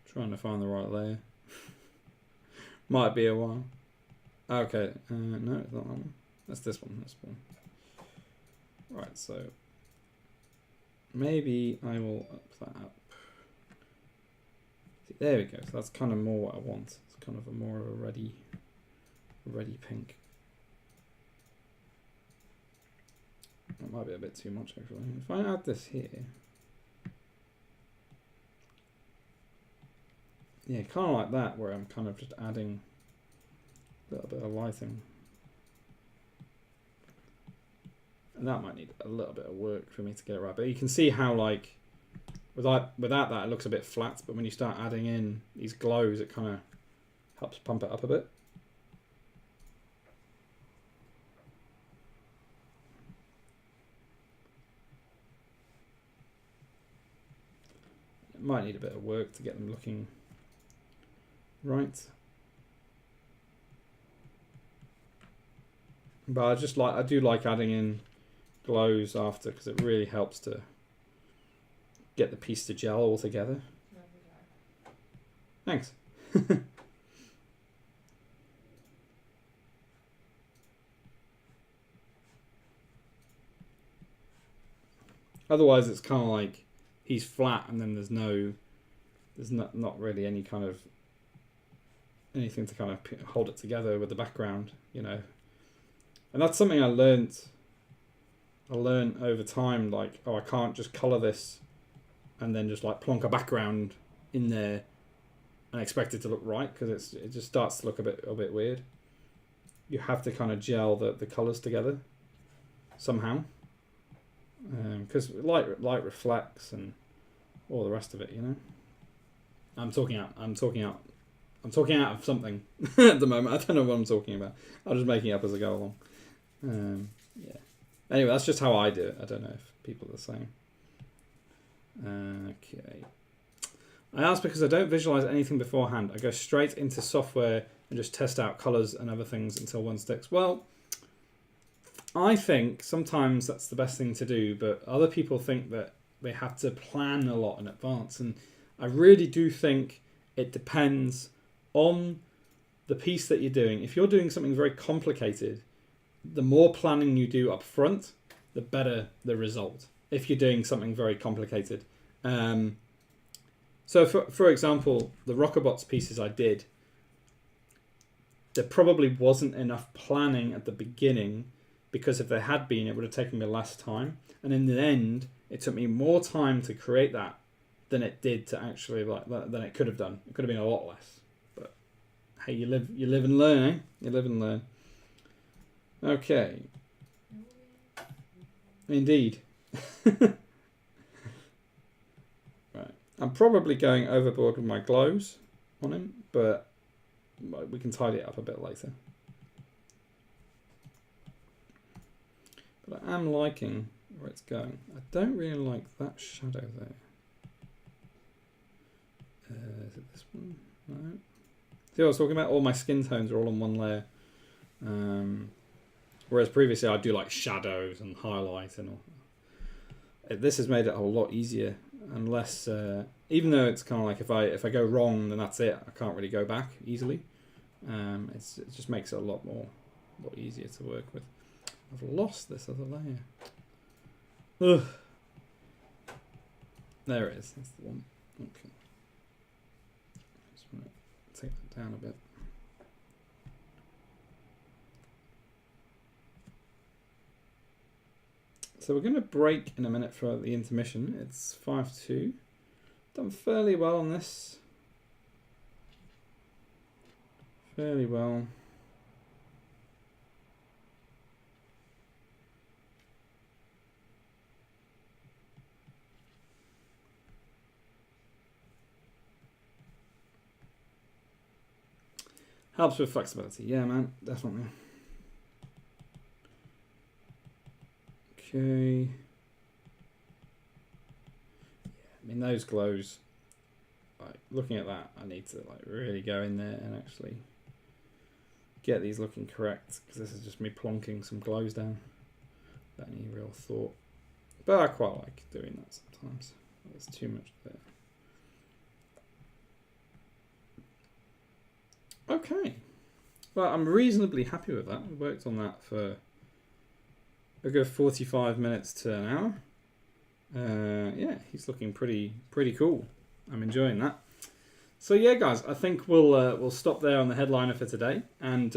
Trying to find the right layer. Might be a while. Okay, no, it's not that one. That's this one. This one. Right, so maybe I will up that up. See, there we go. So that's kind of more what I want. It's kind of more of a ready pink. That might be a bit too much actually. If I add this here, yeah, kind of like that, where I'm kind of just adding a little bit of lighting. And that might need a little bit of work for me to get it right. But you can see how, like, without that, it looks a bit flat. But when you start adding in these glows, it kind of helps pump it up a bit. It might need a bit of work to get them looking right. But I do like adding in glows after, because it really helps to get the piece to gel all together. Thanks. Otherwise it's kind of like he's flat and then there's not really any kind of anything to kind of hold it together with the background, you know. And that's something I learned over time, like, oh, I can't just colour this and then just like plonk a background in there and expect it to look right, because it just starts to look a bit weird. You have to kind of gel the colours together somehow, because light reflects and all the rest of it, you know. I'm talking out of something at the moment. I don't know what I'm talking about. I'm just making it up as I go along. Yeah. Anyway, that's just how I do it. I don't know if people are the same. Okay. I asked because I don't visualize anything beforehand. I go straight into software and just test out colors and other things until one sticks. Well, I think sometimes that's the best thing to do, but other people think that they have to plan a lot in advance. And I really do think it depends on the piece that you're doing. If you're doing something very complicated, the more planning you do up front, the better the result. If you're doing something very complicated. So for example, the Rockerbots pieces I did, there probably wasn't enough planning at the beginning, because if there had been, it would have taken me less time. And in the end, it took me more time to create that than it did to actually, like, than it could have done. It could have been a lot less. But hey, you live and learn, eh? You live and learn. Okay. Indeed. Right. I'm probably going overboard with my glows on him, but we can tidy it up a bit later. But I am liking where it's going. I don't really like that shadow there. Is it this one? No. See what I was talking about? All my skin tones are all on one layer. Whereas previously I do like shadows and highlight and all. This has made it a lot easier and less. Even though it's kind of like if I go wrong, then that's it. I can't really go back easily. It just makes it a lot easier to work with. I've lost this other layer. Ugh. There it is. That's the one. Okay. Just want to take that down a bit. So we're going to break in a minute for the intermission. It's 5-2. Done fairly well on this. Fairly well. Helps with flexibility. Yeah, man, definitely. Okay. I mean, those glows, like looking at that, I need to like really go in there and actually get these looking correct, because this is just me plonking some glows down without any real thought. But I quite like doing that sometimes. There's too much there. Okay. Well, I'm reasonably happy with that. I worked on that for a good 45 minutes to an hour. Yeah, he's looking pretty cool. I'm enjoying that. So yeah, guys, I think we'll stop there on the headliner for today, and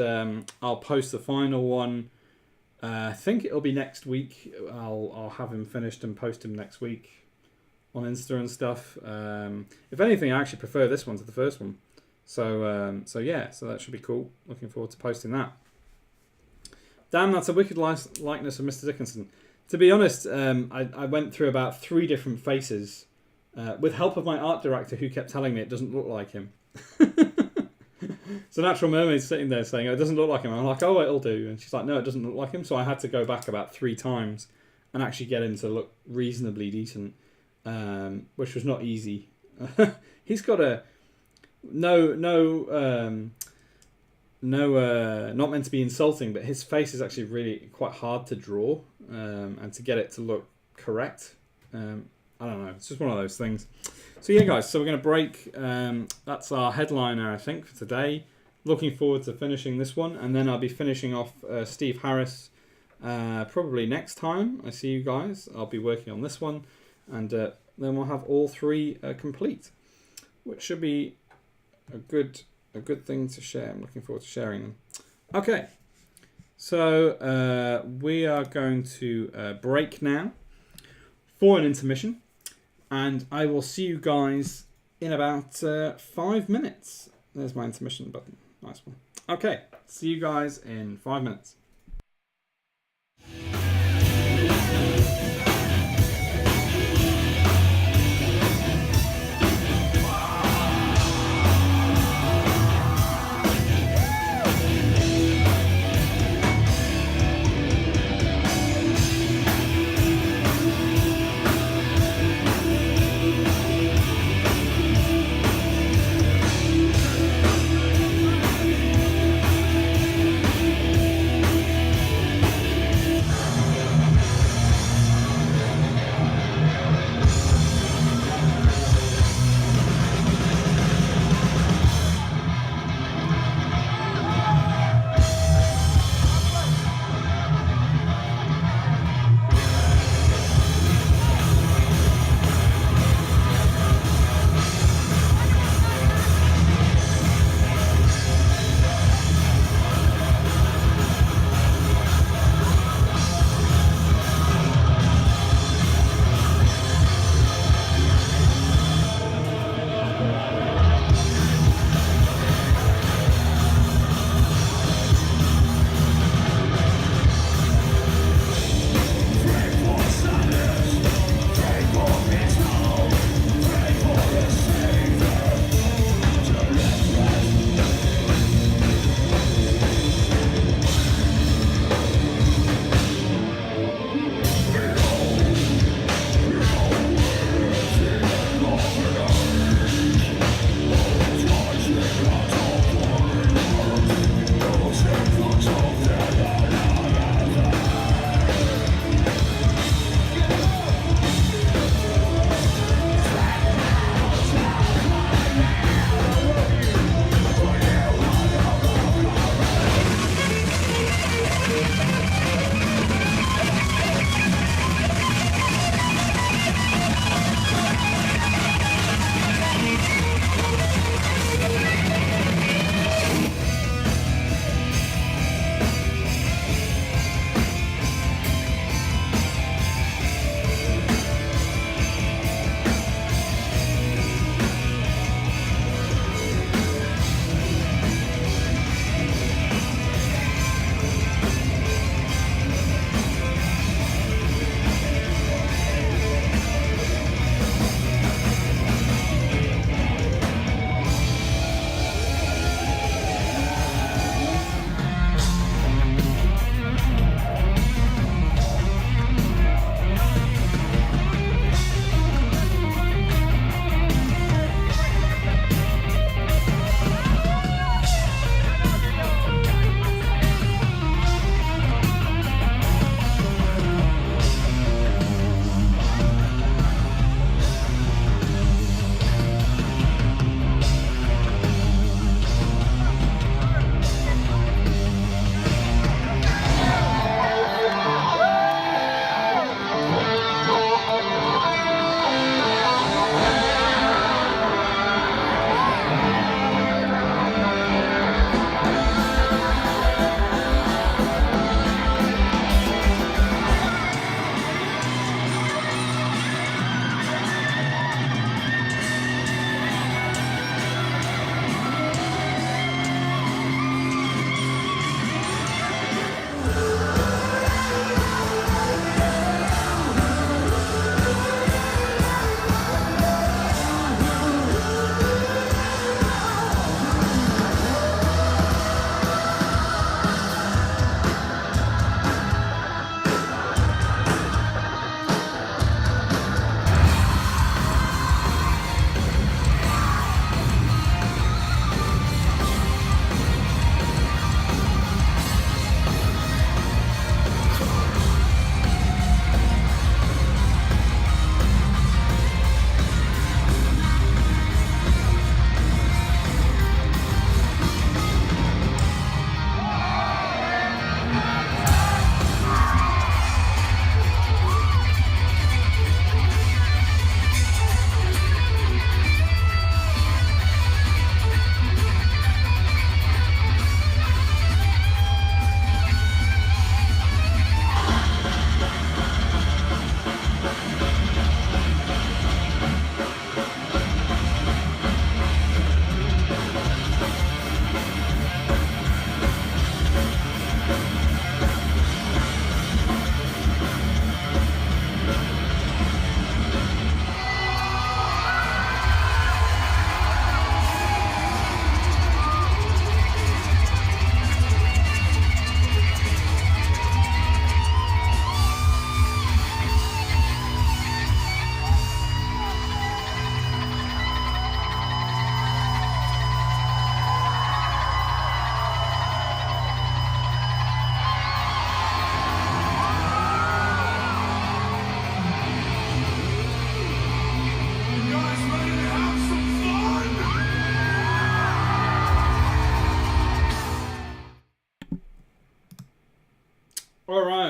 I'll post the final one. I think it'll be next week. I'll have him finished and post him next week on Insta and stuff. If anything, I actually prefer this one to the first one. So yeah, so that should be cool. Looking forward to posting that. Damn, that's a wicked likeness of Mr. Dickinson. To be honest, I went through about 3 different faces with help of my art director, who kept telling me it doesn't look like him. So Natural Mermaid's sitting there saying, oh, it doesn't look like him. I'm like, oh, it'll do. And she's like, no, it doesn't look like him. So I had to go back about 3 times and actually get him to look reasonably decent, which was not easy. He's got a... not meant to be insulting, but his face is actually really quite hard to draw, and to get it to look correct. I don't know. It's just one of those things. So yeah, guys. So we're going to break. That's our headliner, I think, for today. Looking forward to finishing this one, and then I'll be finishing off Steve Harris probably next time I see you guys. I'll be working on this one, and then we'll have all 3 complete, which should be a good thing to share. I'm looking forward to sharing them. Okay, so we are going to break now for an intermission, and I will see you guys in about 5 minutes. There's my intermission button. Nice one. Okay, see you guys in 5 minutes.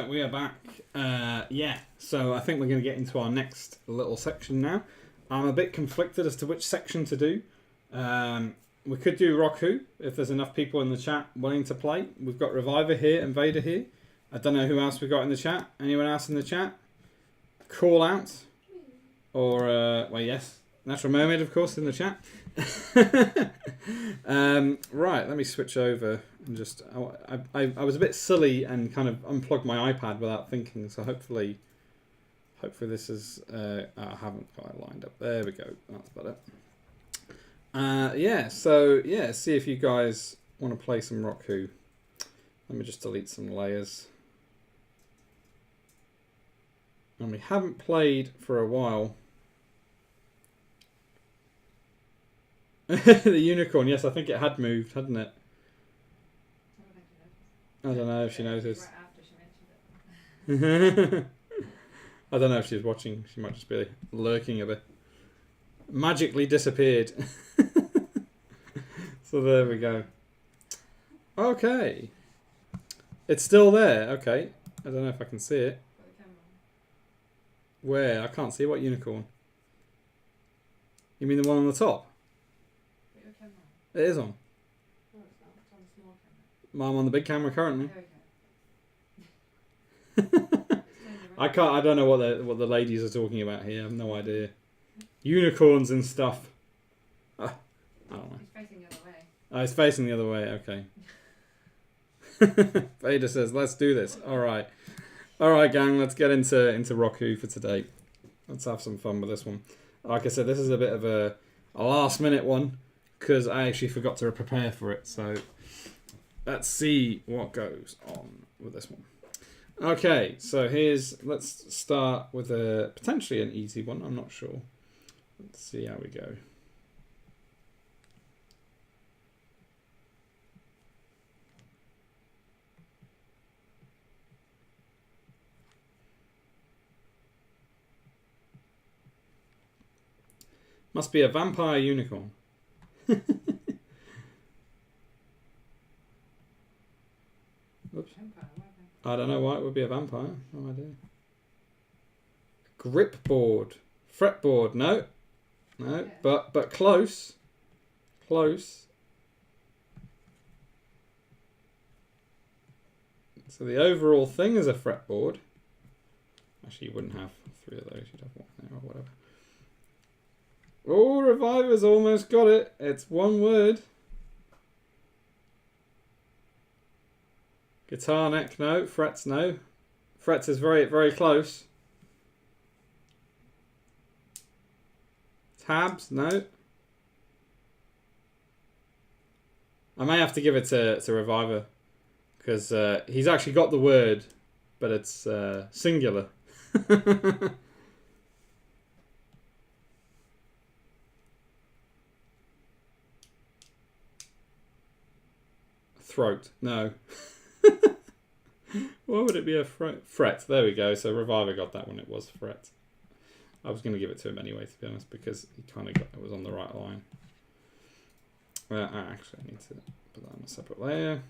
right, we are back. Yeah, so I think we're going to get into our next little section now. I'm a bit conflicted as to which section to do. We could do Rock Who, if there's enough people in the chat willing to play. We've got Reviver here and Vader here. I don't know who else we've got in the chat. Anyone else in the chat? Call out. Or, well, yes, Natural Mermaid, of course, in the chat. Right, let me switch over and just... I was a bit silly and kind of unplugged my iPad without thinking, so hopefully this is... I haven't got it lined up. There we go. That's better. Yeah, so, yeah, see if you guys want to play some Rock Who. Let me just delete some layers. And we haven't played for a while. The unicorn, yes, I think it had moved, hadn't it? I don't know if she noticed. I don't know if she's watching. She might just be lurking a bit. Magically disappeared. So there we go. Okay. It's still there. Okay. I don't know if I can see it. Where? I can't see. What unicorn? You mean the one on the top? It is on. No, it's not. It's on the small camera. I'm on the big camera currently. There we go. I can't. I don't know what the ladies are talking about here. I have no idea. Unicorns and stuff. I don't know. He's facing the other way. Oh, it's facing the other way. Okay. Vader says, "Let's do this." All right, gang. Let's get into Rock Who for today. Let's have some fun with this one. Like I said, this is a bit of a last minute one because I actually forgot to prepare for it. So let's see what goes on with this one. Okay, so let's start with potentially an easy one. I'm not sure. Let's see how we go. Must be a vampire unicorn. Oops. I don't know why it would be a vampire. No idea. Grip board. Fretboard. No. No. Yeah. But close. Close. So the overall thing is a fretboard. Actually, you wouldn't have 3 of those. You'd have 1 there or whatever. Oh, Reviver's almost got it. It's 1 word. Guitar neck, no. Frets, no. Frets is very, very close. Tabs, no. I may have to give it to Reviver because he's actually got the word, but it's singular. Throat, no. Why would it be a fret? There we go. So Reviver got that one. It was fret. I was going to give it to him anyway, to be honest, because he kind of got it was on the right line. Actually, I need to put that on a separate layer.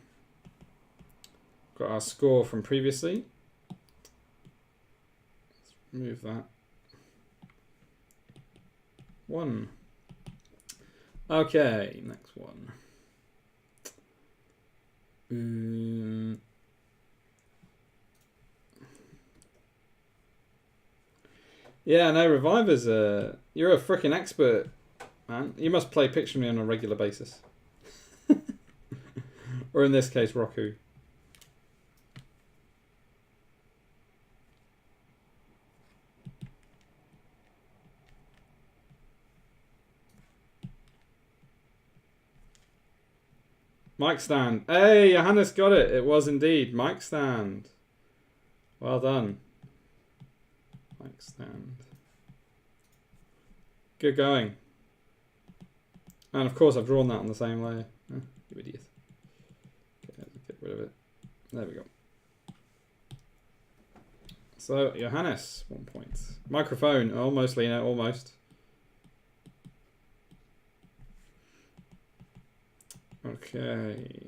Got our score from previously. Let's remove that. 1. Okay, next one. Yeah, no, Reviver's you're a freaking expert, man. You must play Pictionary on a regular basis. Or in this case, Rock Who. Mic stand. Hey, Johannes got it. It was indeed mic stand. Well done. Mic stand. Good going. And of course I've drawn that on the same layer. Oh, you idiot. Okay, get rid of it. There we go. So, Johannes, 1 point. Microphone. Almost, Lena, almost. Okay.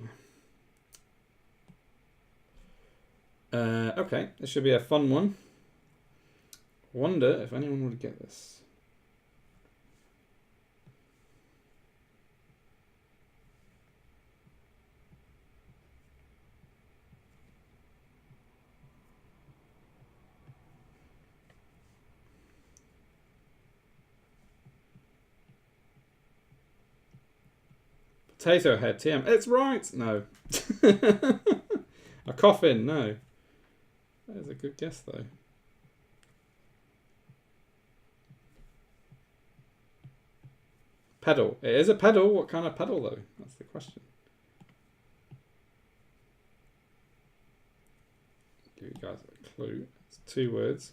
Okay, this should be a fun one. Wonder if anyone would get this. Potato head, TM. It's right! No. A coffin, no. That is a good guess, though. Pedal. It is a pedal. What kind of pedal, though? That's the question. Give you guys a clue. It's 2 words.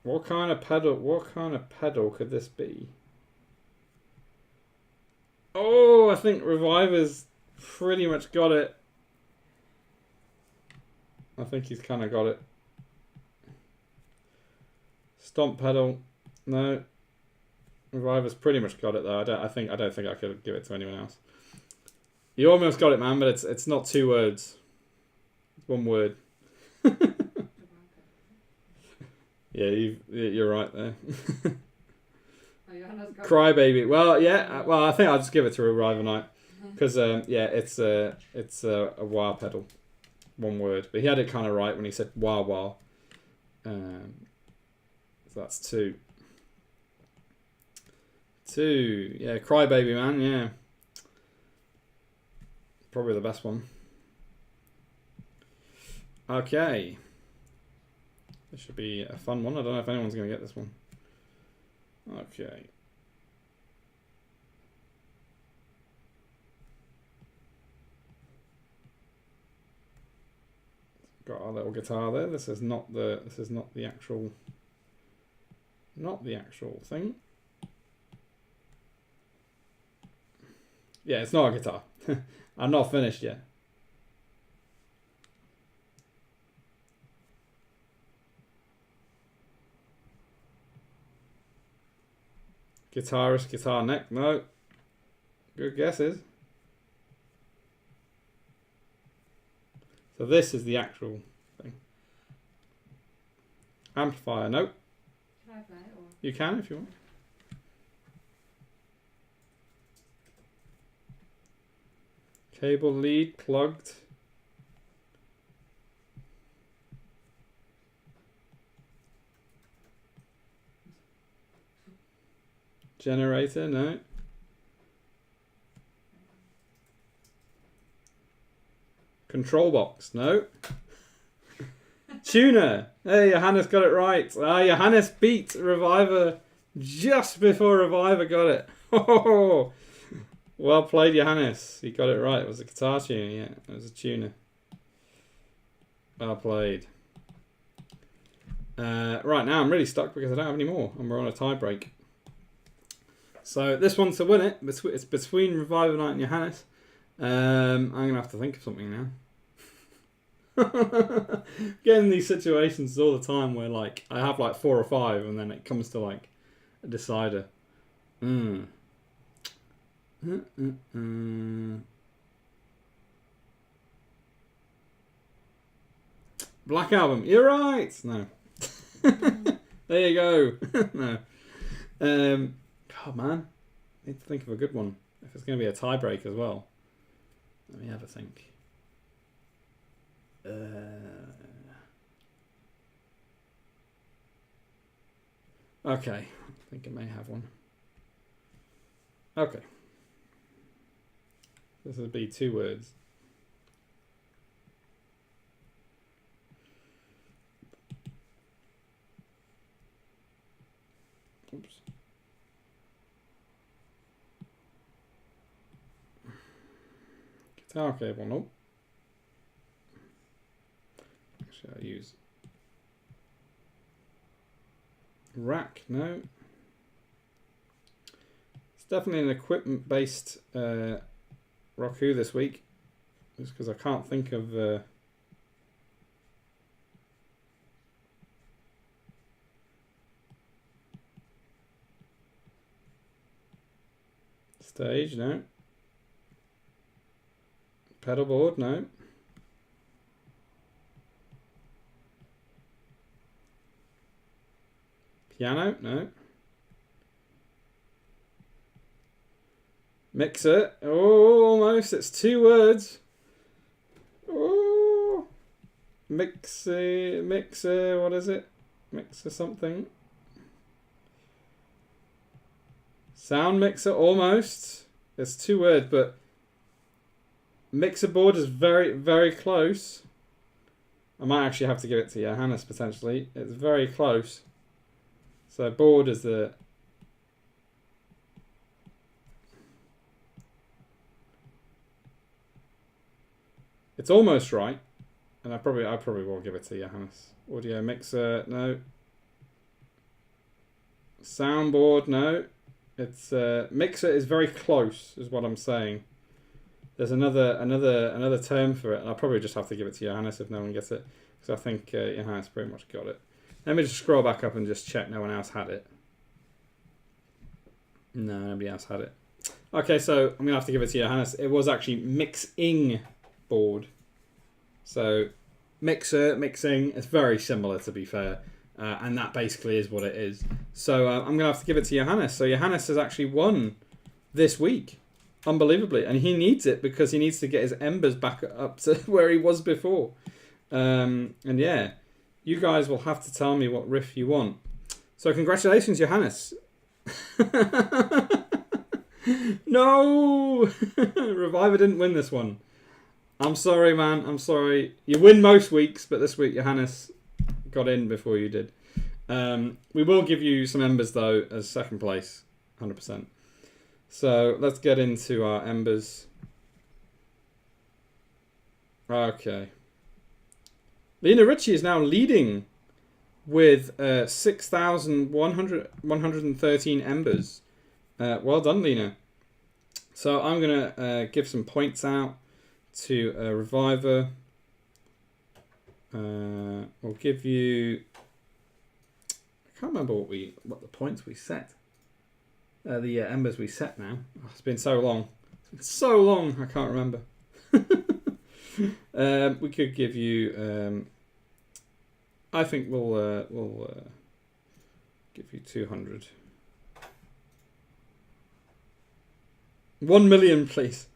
What kind of pedal could this be? Oh, I think Reviver's pretty much got it. I think he's kind of got it. Stomp pedal. No. Reviver's pretty much got it though. I don't think I could give it to anyone else. You almost got it, man, but it's not 2 words. It's 1 word. Yeah, you're right there. Crybaby. Well, yeah. Well, I think I'll just give it to Reviver Knight because yeah, it's a wah pedal, 1 word. But he had it kind of right when he said wah wah. So that's 2. 2. Yeah, Crybaby, man. Yeah, probably the best one. Okay. This should be a fun one. I don't know if anyone's going to get this one. Okay. Got our little guitar there. This is not the actual thing. Yeah, it's not a guitar. I'm not finished yet. Guitarist, guitar neck. No. Good guesses. So this is the actual thing. Amplifier. No. Can I play it, or? You can if you want. Cable lead plugged. Generator, no. Control box, no. Tuner. Hey, Johannes got it right. Johannes beat Reviver just before Reviver got it. Oh, well played, Johannes. He got it right. It was a guitar tuner, yeah. It was a tuner. Well played. Right, now I'm really stuck because I don't have any more and we're on a tie break. So this one's to win it. It's between Reviver Knight and Johannes. I'm going to have to think of something now. Getting these situations all the time where like I have like 4 or 5 and then it comes to like a decider. Black Album. You're right. No. There you go. No. God, man. I need to think of a good one. If it's going to be a tie break as well. Let me have a think. Okay. I think I may have one. Okay. This will be 2 words. Oops. Guitar cable, nope. Actually, I'll use rack, no. It's definitely an equipment-based Roku this week, just because I can't think of Stage, no. Pedal board, no. Piano, no. Mixer, oh, almost. It's 2 words. Oh, mixer. What is it? Mixer something. Sound mixer, almost. It's 2 words, but mixer board is very, very close. I might actually have to give it to Johannes potentially. It's very close. So board is the. It's almost right, and I probably will give it to Johannes. Audio mixer, no. Soundboard, no. It's mixer is very close, is what I'm saying. There's another term for it, and I'll probably just have to give it to Johannes if no one gets it, because I think Johannes pretty much got it. Let me just scroll back up and just check no one else had it. No, nobody else had it. Okay, so I'm gonna have to give it to Johannes. It was actually mixing board. So mixer, mixing, it's very similar to be fair. And that basically is what it is. So I'm going to have to give it to Johannes. So Johannes has actually won this week, unbelievably. And he needs it because he needs to get his embers back up to where he was before. And yeah, you guys will have to tell me what riff you want. So congratulations, Johannes. No! Reviver didn't win this one. I'm sorry, man. I'm sorry. You win most weeks, but this week Johannes got in before you did. We will give you some embers though as second place, 100%. So let's get into our embers. Okay. Lena Ritchie is now leading with 6,113 embers. Well done, Lena. So I'm gonna give some points out to Reviver. We'll give you. I can't remember what the points we set. The embers we set now. Oh, it's been so long. It's so long. I can't remember. We could give you. I think we'll give you 200. 1 million, please.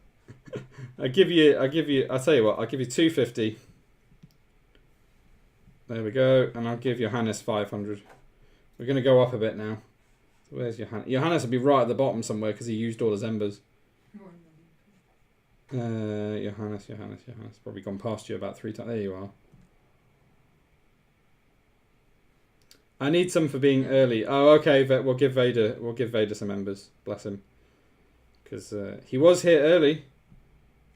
I'll tell you what, I'll give you 250. There we go, and I'll give Johannes 500. We're going to go up a bit now. So where's Johannes? Johannes will be right at the bottom somewhere because he used all his embers. Johannes. Probably gone past you about 3 times. There you are. I need some for being early. Oh, okay. We'll give Vader some embers. Bless him, because he was here early.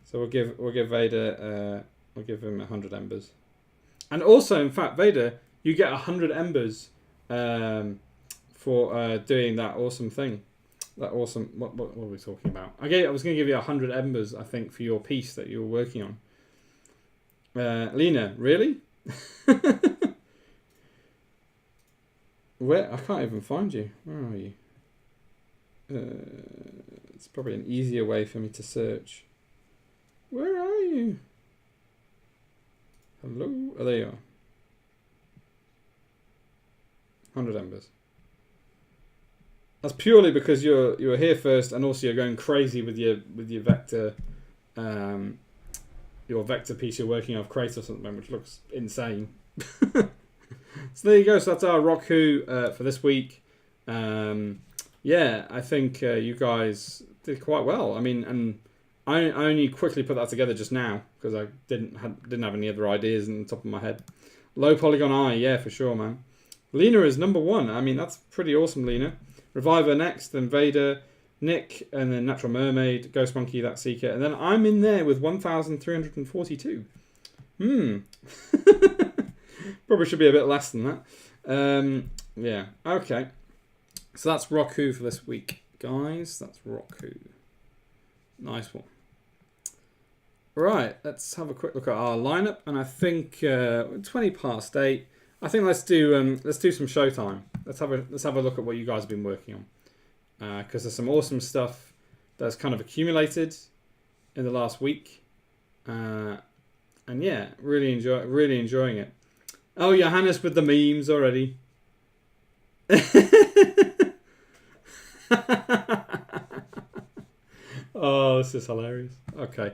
So we'll give Vader. We'll give him 100 embers. And also, in fact, Vader, you get 100 embers for doing that awesome thing. That awesome. What were we talking about? I was going to give you 100 embers, I think, for your piece that you were working on. Lena, really? Where? I can't even find you. Where are you? It's probably an easier way for me to search. Where are you? Hello? Oh, there you are. 100 embers. That's purely because you're here first, and also you're going crazy with your vector, your vector piece you're working off Kratos or something, which looks insane. So there you go. So that's our Rock Who for this week. Yeah, I think you guys did quite well. I mean, and I only quickly put that together just now because I didn't have any other ideas in the top of my head. Low polygon eye, yeah, for sure, man. Lena is number 1. I mean, that's pretty awesome, Lena. Reviver next, then Vader, Nick, and then Natural Mermaid, Ghost Monkey, that Seeker, and then I'm in there with 1,342. Probably should be a bit less than that. Yeah, okay. So that's Rock Who for this week, guys. That's Rock Who. Nice one. Right, let's have a quick look at our lineup, and I think 20 past 8. I think let's do some Showtime. Let's have a look at what you guys have been working on, because there's some awesome stuff that's kind of accumulated in the last week. And yeah, really enjoying it. Oh, Johannes with the memes already. Oh, this is hilarious. Okay,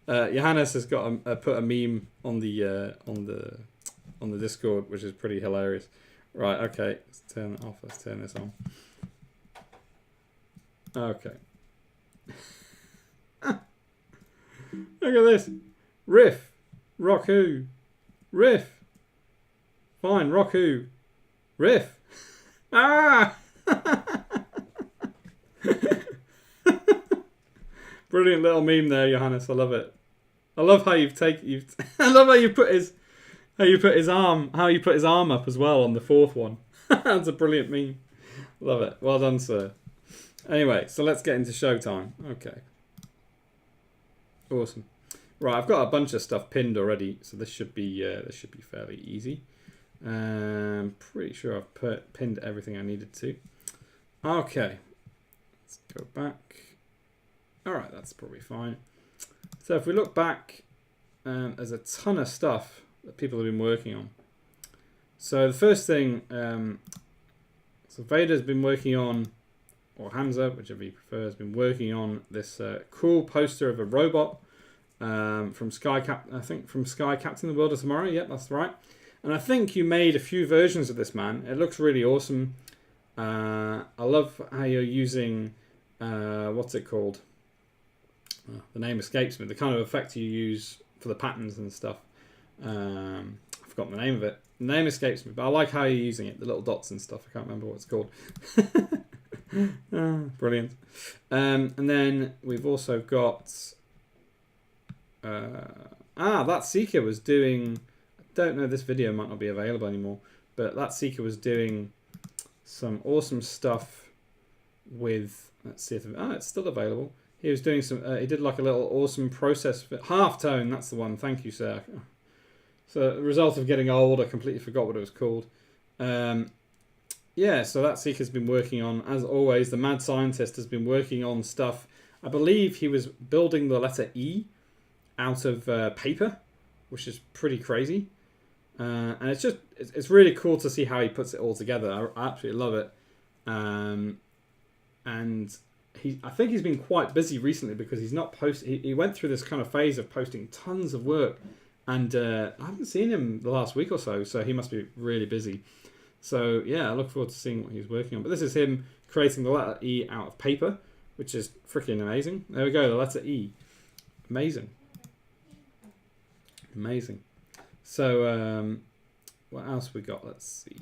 Johannes has got put a meme on the Discord, which is pretty hilarious. Right, okay, let's turn it off. Let's turn this on. Okay. Look at this. Riff. Rock who? Riff. Fine, rock who? Riff. Ah! Brilliant little meme there, Johannes. I love it. I love how I love how you put his arm up as well on the fourth one. That's a brilliant meme. Love it. Well done, sir. Anyway, so let's get into Showtime. Okay. Awesome. Right, I've got a bunch of stuff pinned already, so this should be fairly easy. Pretty sure I've pinned everything I needed to. Okay. Let's go back. Alright, that's probably fine. So if we look back, there's a ton of stuff that people have been working on. So the first thing, so Vader's been working on, or Hamza, whichever you prefer, has been working on this cool poster of a robot from Sky Captain the World of Tomorrow. Yep, that's right. And I think you made a few versions of this, man. It looks really awesome. I love how you're using, what's it called? The name escapes me. The kind of effect you use for the patterns and stuff. I've forgotten the name of it. The name escapes me, but I like how you're using it. The little dots and stuff. I can't remember what it's called. Brilliant. And then we've also got... that Seeker was doing... I don't know, this video might not be available anymore, but that Seeker was doing some awesome stuff with... Let's see if... it's still available. He was doing some... he did like a little awesome process... Halftone, that's the one. Thank you, sir. So, the result of getting old, I completely forgot what it was called. Yeah, so that Seeker's been working on, as always, the mad scientist has been working on stuff. I believe he was building the letter E out of paper, which is pretty crazy. And it's really cool to see how he puts it all together. I absolutely love it. And I think he's been quite busy recently because he's not he went through this kind of phase of posting tons of work. And I haven't seen him the last week or so he must be really busy. So, yeah, I look forward to seeing what he's working on. But this is him creating the letter E out of paper, which is freaking amazing. There we go, the letter E. Amazing. Amazing. So, what else we got? Let's see.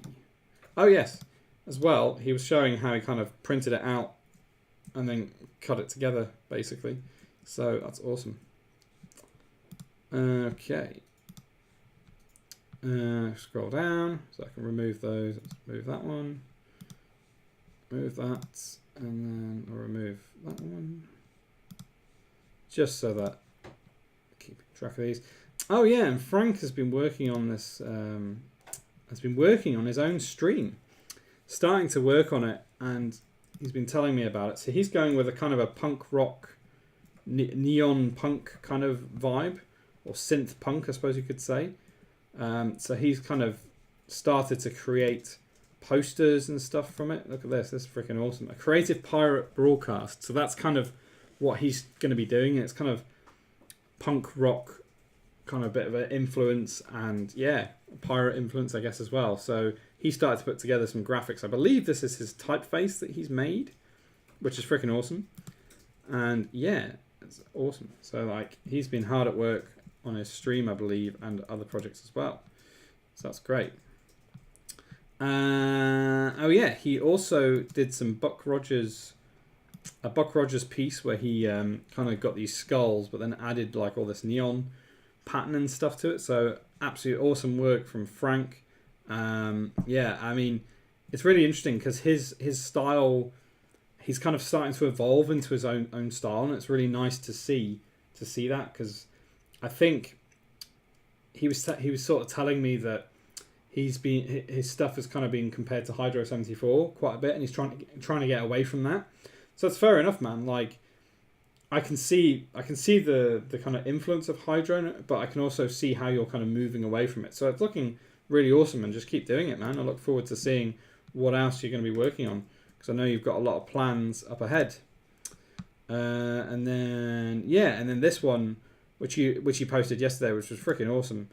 Oh, yes. As well, he was showing how he kind of printed it out and then cut it together, basically. So, that's awesome. Okay. Scroll down so I can remove those. Let's move that one. Move that. And then I'll remove that one. Just so that I keep track of these. Oh yeah, and Frank has been working on this, has been working on his own stream. Starting to work on it, and he's been telling me about it. So he's going with a kind of a punk rock, neon punk kind of vibe. Or synth punk, I suppose you could say. So he's kind of started to create posters and stuff from it. Look at this. This is freaking awesome. A creative pirate broadcast. So that's kind of what he's going to be doing. It's kind of punk rock, kind of bit of an influence. And yeah, pirate influence, I guess, as well. So he started to put together some graphics. I believe this is his typeface that he's made, which is freaking awesome. And yeah, it's awesome. So like he's been hard at work on his stream, I believe, and other projects as well. So that's great. Oh yeah, he also did some Buck Rogers piece where he kind of got these skulls, but then added like all this neon pattern and stuff to it. So absolutely awesome work from Frank. Yeah, I mean, it's really interesting because his style, he's kind of starting to evolve into his own style, and it's really nice to see that because I think he was sort of telling me that his stuff has kind of been compared to Hydro 74 quite a bit, and he's trying to get away from that. So it's fair enough, man. Like I can see the kind of influence of Hydro in it, but I can also see how you're kind of moving away from it. So it's looking really awesome, and just keep doing it, man. I look forward to seeing what else you're going to be working on, because I know you've got a lot of plans up ahead. And then this one, which you posted yesterday, which was freaking awesome.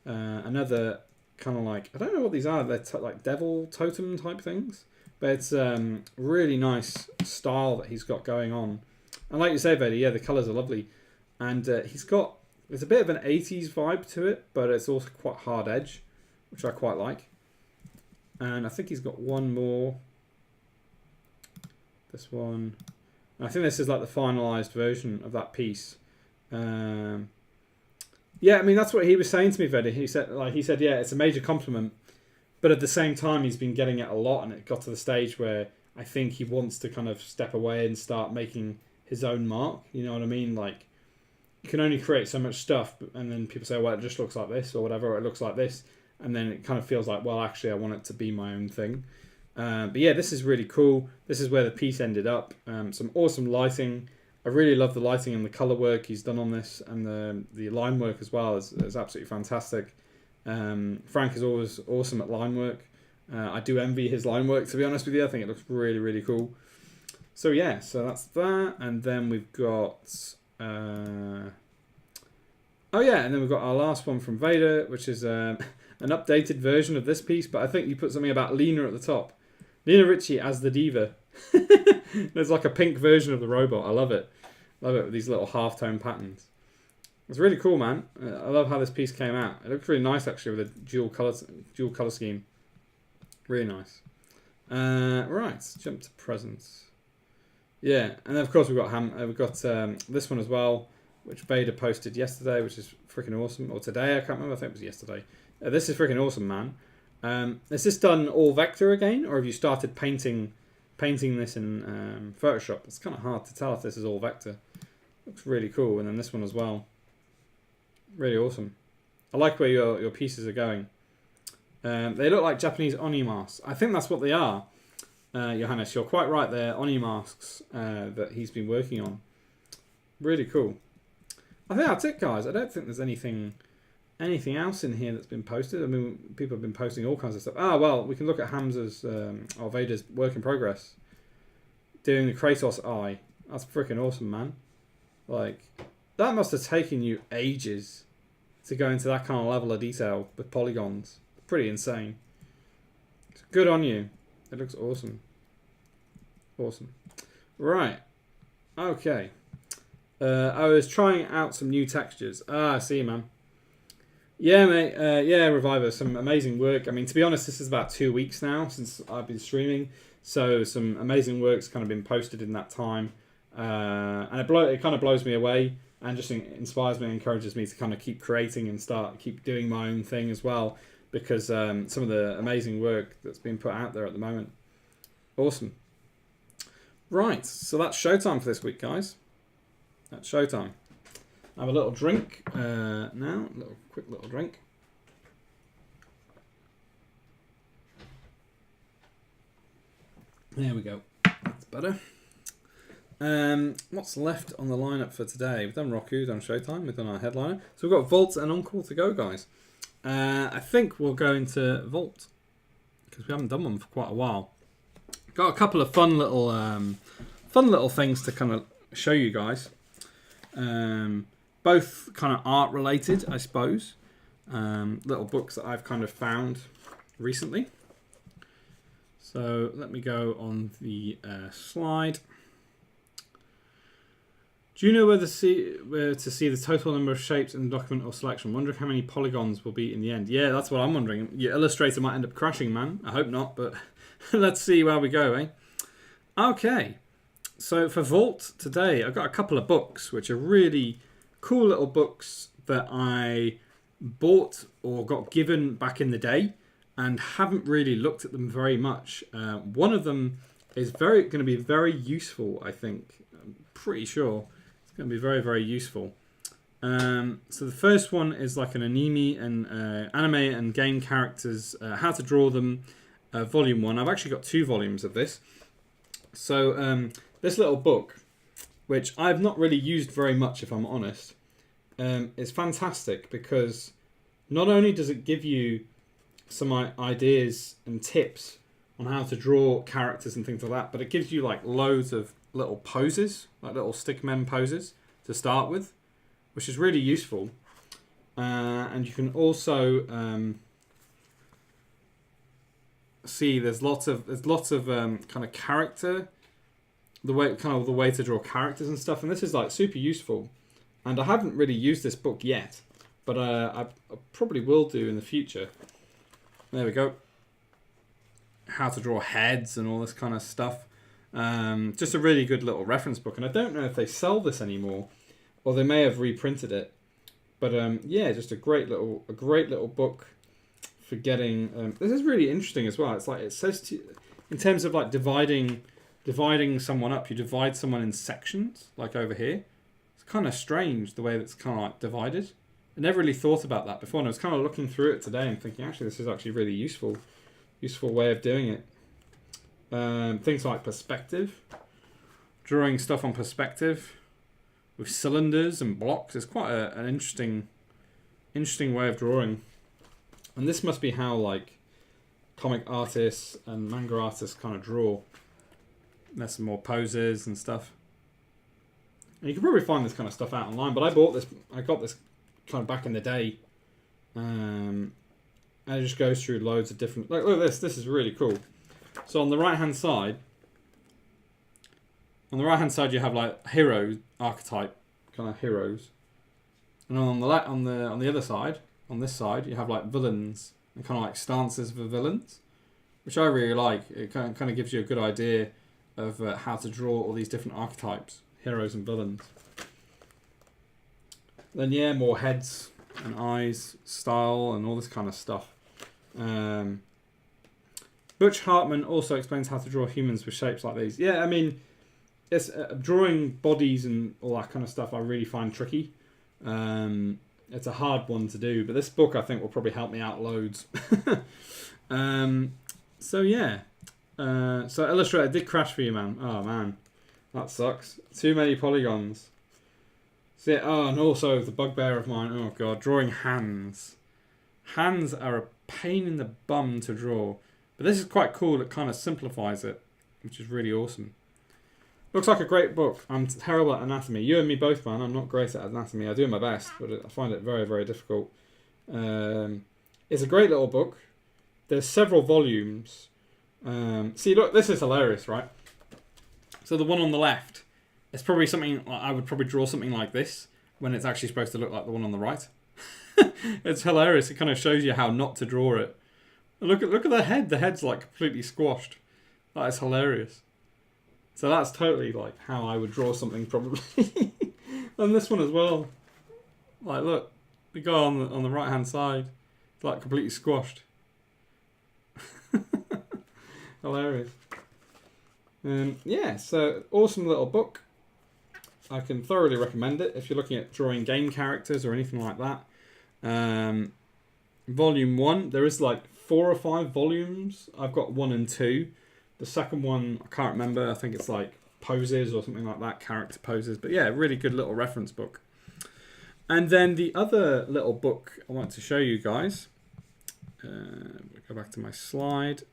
Another kind of like, I don't know what these are. They're like devil totem type things, but it's really nice style that he's got going on. And like you say, Vader, yeah, the colours are lovely, and there's a bit of an 80s vibe to it, but it's also quite hard edge, which I quite like. And I think he's got one more. This one. I think this is like the finalised version of that piece. Yeah, I mean, that's what he was saying to me, Vader. He said, yeah, it's a major compliment, but at the same time, he's been getting it a lot, and it got to the stage where I think he wants to kind of step away and start making his own mark. You know what I mean? Like, you can only create so much stuff, and then people say, well, it just looks like this or whatever, or it looks like this, and then it kind of feels like, well, actually, I want it to be my own thing. But yeah, this is really cool. This is where the piece ended up. Some awesome lighting. I really love the lighting and the colour work he's done on this, and the line work as well is absolutely fantastic. Frank is always awesome at line work. I do envy his line work, to be honest with you. I think it looks really, really cool. So yeah, so that's that. And then we've got... and then we've got our last one from Vader, which is an updated version of this piece, but I think you put something about Lena at the top. Lena Ritchie as the diva. There's like a pink version of the robot. I love it. Love it with these little half-tone patterns. It's really cool, man. I love how this piece came out. It looks really nice, actually, with a dual color scheme. Really nice. Right, let's jump to presents. Yeah, and then of course we've got this one as well, which Vader posted yesterday, which is freaking awesome. Or today, I can't remember. I think it was yesterday. This is freaking awesome, man. Is this done all vector again, or have you started painting this in Photoshop? It's kind of hard to tell if this is all vector. Looks really cool. And then this one as well. Really awesome. I like where your pieces are going. They look like Japanese Oni masks. I think that's what they are. Johannes, you're quite right there. Oni masks that he's been working on. Really cool. I think that's it, guys. I don't think there's anything else in here that's been posted. I mean, people have been posting all kinds of stuff. Well, we can look at Hamza's or Vader's work in progress. Doing the Kratos eye. That's freaking awesome, man. Like, that must have taken you ages to go into that kind of level of detail with polygons. Pretty insane. It's good on you. It looks awesome. Awesome. Right. Okay. I was trying out some new textures. I see, man. Yeah, mate. Yeah, Reviver. Some amazing work. I mean, to be honest, this is about 2 weeks now since I've been streaming. So some amazing work's kind of been posted in that time. And it kind of blows me away and just inspires me and encourages me to kind of keep creating and keep doing my own thing as well. Because some of the amazing work that's been put out there at the moment. Awesome. Right, so that's Showtime for this week, guys. That's Showtime. I have a little drink now. Quick little drink. There we go. That's better. What's left on the lineup for today? We've done Roku, we've done Showtime, we've done our headliner. So we've got Vault and Encore to go, guys. I think we'll go into Vault because we haven't done one for quite a while. Got a couple of fun little things to kind of show you guys. Both kind of art related, I suppose. Little books that I've kind of found recently. So let me go on the slide. Do you know where to see the total number of shapes in the document or selection? Wondering how many polygons will be in the end. Yeah, that's what I'm wondering. Your Illustrator might end up crashing, man. I hope not, but let's see where we go, eh? Okay, so for Vault today, I've got a couple of books, which are really cool little books that I bought or got given back in the day and haven't really looked at them very much. One of them is going to be very useful, I think. I'm pretty sure. Going to be very, very useful. So the first one is like an anime and game characters, how to draw them, volume 1. I've actually got 2 volumes of this. So this little book which I've not really used very much, if I'm honest. It's fantastic because not only does it give you some ideas and tips on how to draw characters and things like that, but it gives you like loads of little poses, like little stickmen poses to start with, which is really useful. And you can also see there's lots of kind of character, the way to draw characters and stuff, and this is like super useful. And I haven't really used this book yet, but I probably will do in the future. There we go. How to draw heads and all this kind of stuff. Just a really good little reference book, and I don't know if they sell this anymore, or they may have reprinted it. But yeah, just a great little book for getting. This is really interesting as well. It's like it says in terms of like dividing someone up. You divide someone in sections, like over here. It's kind of strange the way that's kind of like divided. I never really thought about that before, and I was kind of looking through it today and thinking, actually, this is actually really useful way of doing it. Things like perspective, drawing stuff on perspective with cylinders and blocks is quite an interesting way of drawing. And this must be how like comic artists and manga artists kind of draw. There's some more poses and stuff. And you can probably find this kind of stuff out online, but I got this kind of back in the day. And it just goes through loads of different... Look at this. This is really cool. So on the right-hand side... you have like hero archetype, kind of heroes. And on the other side, on this side, you have like villains and kind of like stances for villains, which I really like. It kind of gives you a good idea of how to draw all these different archetypes, heroes and villains. Then yeah, more heads and eyes, style, and all this kind of stuff. Butch Hartman also explains how to draw humans with shapes like these. Yeah, I mean, it's drawing bodies and all that kind of stuff I really find tricky. It's a hard one to do, but this book I think will probably help me out loads. So yeah. So Illustrator did crash for you, man. Oh man, that sucks. Too many polygons. See, and also the bugbear of mine. Oh god, drawing hands. Hands are a pain in the bum to draw, but this is quite cool. It kind of simplifies it, which is really awesome. Looks like a great book. I'm terrible at anatomy. You and me both, man. I'm not great at anatomy. I do my best, but I find it very, very difficult. It's a great little book. There's several volumes. See, look, this is hilarious, right? So the one on the left, it's probably something like, I would probably draw something like this when it's actually supposed to look like the one on the right. It's hilarious. It kind of shows you how not to draw it. Look at the head. The head's like completely squashed. That is hilarious. So that's totally like how I would draw something probably. And this one as well. Like look, the guy on the right hand side, it's like completely squashed. Hilarious. Yeah, so awesome little book. I can thoroughly recommend it if you're looking at drawing game characters or anything like that. Volume 1, there is like 4 or 5 volumes. I've got 1 and 2. The second one, I can't remember. I think it's like poses or something like that, character poses. But yeah, really good little reference book. And then the other little book I want to show you guys, go back to my slide,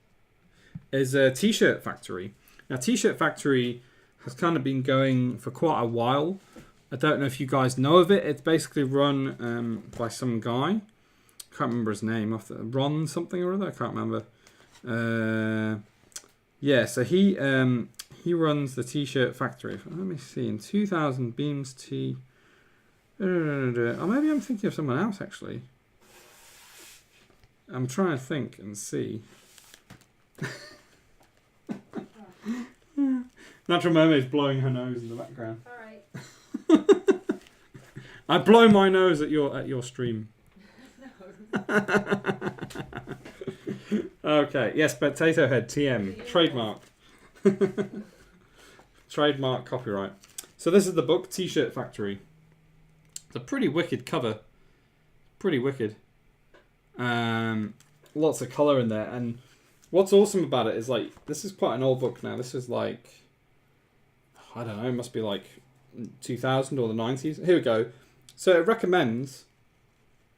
is a T-shirt Factory. Now, T-shirt Factory has kind of been going for quite a while. I don't know if you guys know of it. It's basically run by some guy. Can't remember his name. Ron something or other. I can't remember. Yeah, so he runs the T-shirt Factory. Let me see. In 2000, Beams T. Or maybe I'm thinking of someone else actually. I'm trying to think and see. Natural Mermaid's blowing her nose in the background. Alright. I blow my nose at your stream. No. Okay, yes, Potato Head TM, trademark. Trademark copyright. So this is the book, T-shirt Factory. It's a pretty wicked cover. Pretty wicked. Lots of colour in there, and what's awesome about it is like this is quite an old book now. This is like, I don't know, it must be like 2000 or the 90s. Here we go. So it recommends.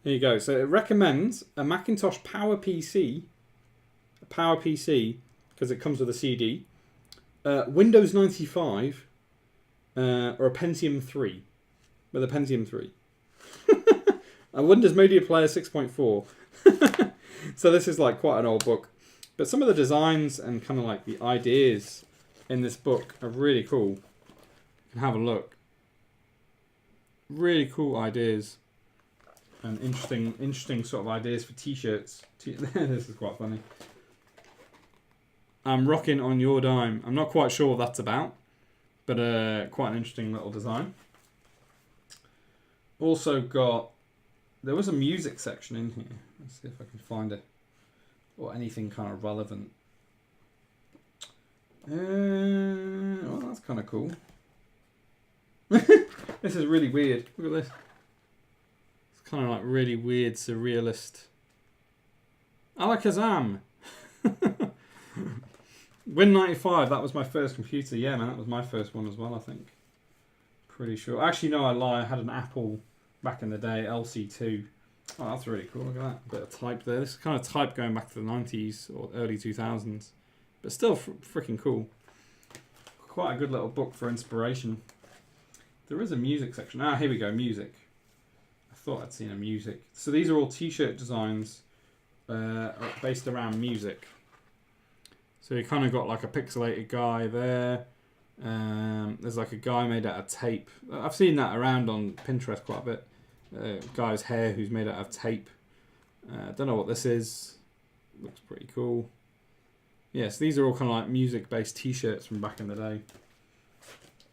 Here you go. So it recommends a Macintosh Power PC. A Power PC because it comes with a CD. Windows 95 or a Pentium 3 with a Pentium 3. A Windows Media Player 6.4. So this is like quite an old book. But some of the designs and kind of like the ideas in this book are really cool. You can have a look. Really cool ideas. And interesting sort of ideas for t-shirts. This is quite funny. I'm rocking on your dime. I'm not quite sure what that's about. But quite an interesting little design. Also got... There was a music section in here. Let's see if I can find it. Or anything kind of relevant. Well, that's kind of cool. This is really weird. Look at this. It's kind of like really weird, surrealist. Alakazam! Win95, that was my first computer. Yeah, man, that was my first one as well, I think. Pretty sure. Actually, no, I lie. I had an Apple back in the day, LC2. Oh, that's really cool. Look at that. Bit of type there. This is kind of type going back to the 90s or early 2000s. But still freaking cool. Quite a good little book for inspiration. There is a music section. Ah, here we go. Music. I thought I'd seen a music. So these are all t-shirt designs based around music. So you kind of got like a pixelated guy there. There's like a guy made out of tape. I've seen that around on Pinterest quite a bit. Guy's hair who's made out of tape. Don't know what this is. Looks pretty cool. Yes, these are all kind of like music-based t-shirts from back in the day.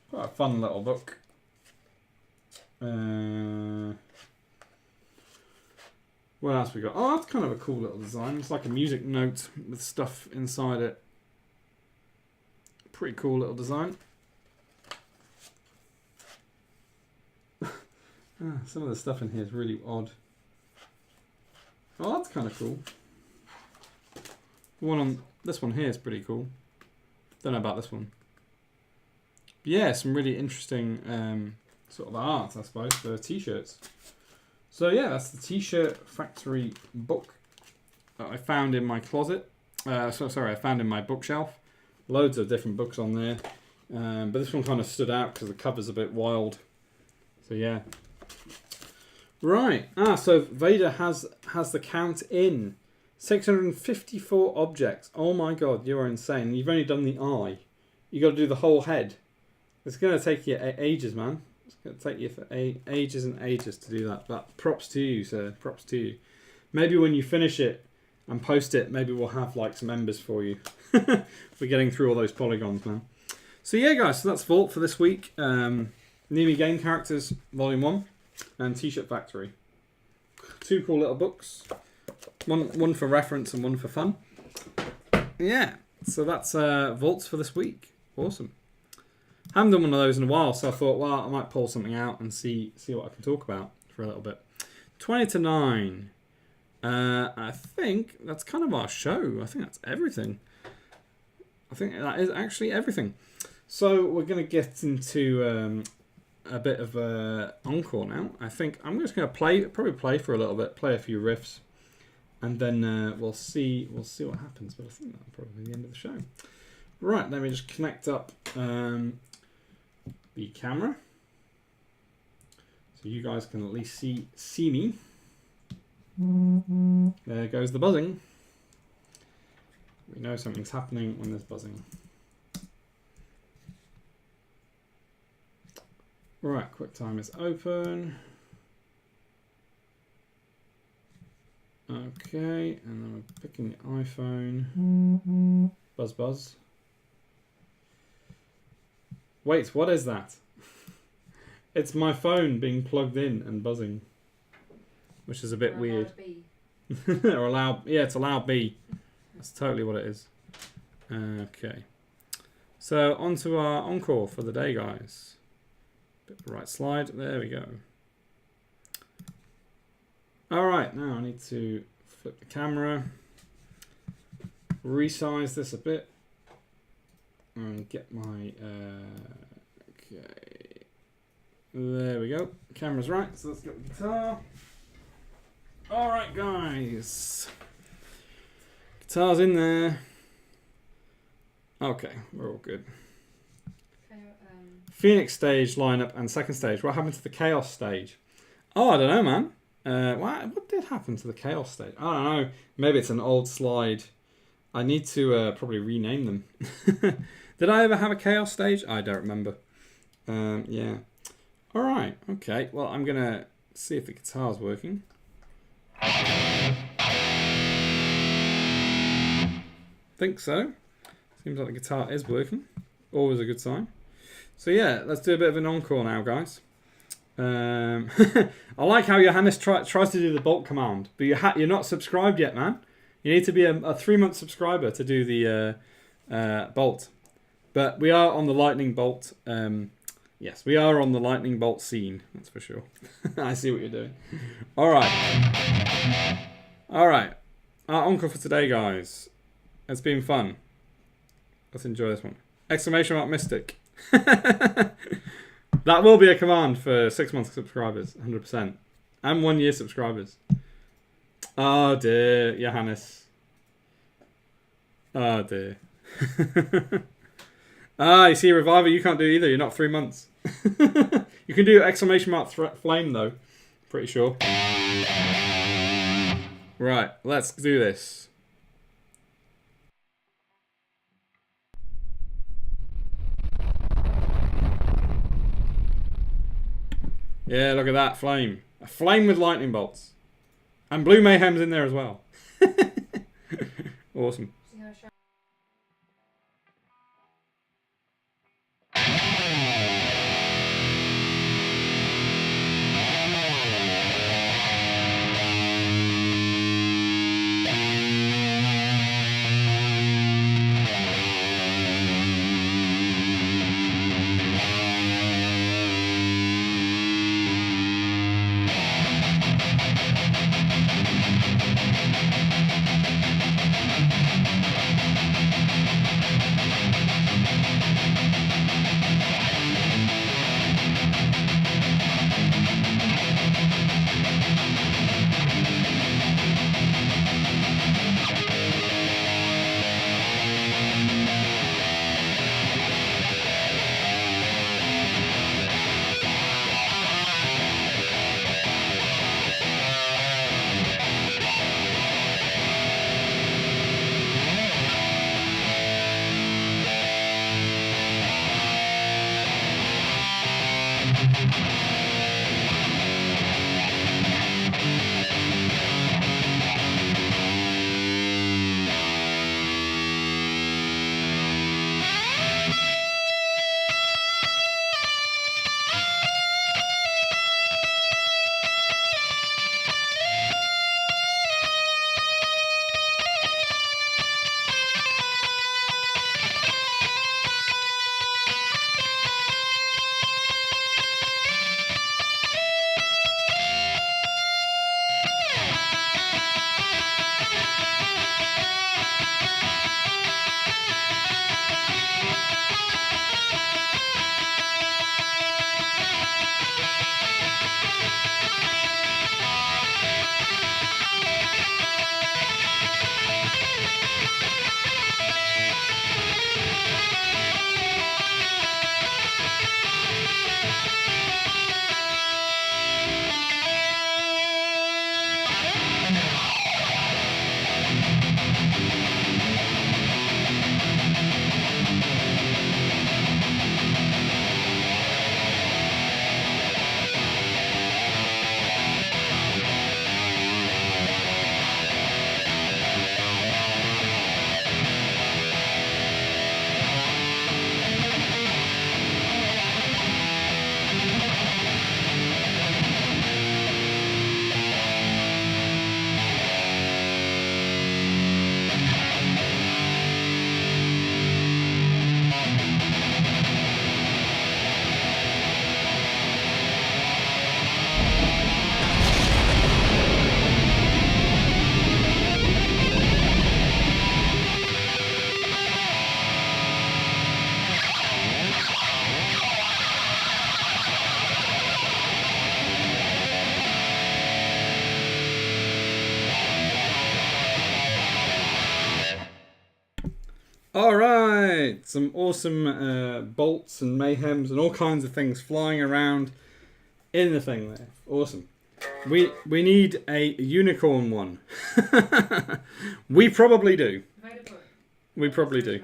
Quite a fun little book. What else we got? Oh, that's kind of a cool little design. It's like a music note with stuff inside it. Pretty cool little design. Some of the stuff in here is really odd. Oh, that's kind of cool. The one on this one here is pretty cool. Don't know about this one. But yeah, some really interesting sort of art, I suppose, for t-shirts. So yeah, that's the T-shirt Factory book that I found in my closet. I found in my bookshelf. Loads of different books on there. But this one kind of stood out because the cover's a bit wild. So yeah. Right. So Vader has the count in. 654 objects. Oh my god, you're insane. You've only done the eye. You got to do the whole head. It's going to take you ages, man. It's going to take you for ages and ages to do that. But props to you, sir. Props to you. Maybe when you finish it and post it, maybe we'll have like some embers for you. We're getting through all those polygons, man. So yeah, guys. So that's Vault for this week. Nimi Game Characters Volume 1 and T-Shirt Factory. Two cool little books. One for reference and one for fun. Yeah. So that's Vaults for this week. Awesome. Haven't done one of those in a while, so I thought, well, I might pull something out and see what I can talk about for a little bit. 20 to 9. I think that's kind of our show. I think that's everything. I think that is actually everything. So we're going to get into a bit of encore now. I think I'm just going to probably play for a little bit, play a few riffs, and then we'll see what happens. But I think that'll probably be the end of the show. Right, let me just connect up the camera so you guys can at least see me. There goes the buzzing. We know something's happening when there's buzzing. Right, QuickTime is open. Okay, and then we're picking the iPhone. Buzz, buzz. Wait, what is that? It's my phone being plugged in and buzzing, which is a bit weird. Or a loud, yeah, it's a loud B. That's totally what it is. Okay, so on to our encore for the day, guys. Bit of right slide. There we go. All right, now I need to flip the camera, resize this a bit, and get my okay. There we go. Camera's right, so let's get the guitar. Alright, guys. Guitar's in there. Okay, we're all good. Phoenix stage lineup and second stage. What happened to the Chaos stage? Oh, I don't know, man. What did happen to the Chaos stage? I don't know. Maybe it's an old slide. I need to probably rename them. Did I ever have a Chaos stage? I don't remember. Yeah. All right. Okay. Well, I'm going to see if the guitar's working. Think so. Seems like the guitar is working. Always a good sign. So yeah, let's do a bit of an encore now, guys. I like how Johannes tries to do the bolt command, but you're not subscribed yet, man. You need to be a 3-month subscriber to do the bolt. But we are on the lightning bolt. Yes, we are on the lightning bolt scene. That's for sure. I see what you're doing. All right. All right. Our encore for today, guys. It's been fun. Let's enjoy this one. Exclamation mark Mystic. That will be a command for 6-month subscribers, 100%. And 1-year subscribers. Oh dear, Johannes. Oh dear. You see, Reviver, you can't do either. You're not 3 months. You can do exclamation mark flame though. Pretty sure. Right, let's do this. Yeah, look at that flame. A flame with lightning bolts. And Blue Mayhem's in there as well. Awesome. All right, some awesome bolts and mayhems and all kinds of things flying around in the thing there. Awesome. We need a unicorn one. We probably do. We probably do.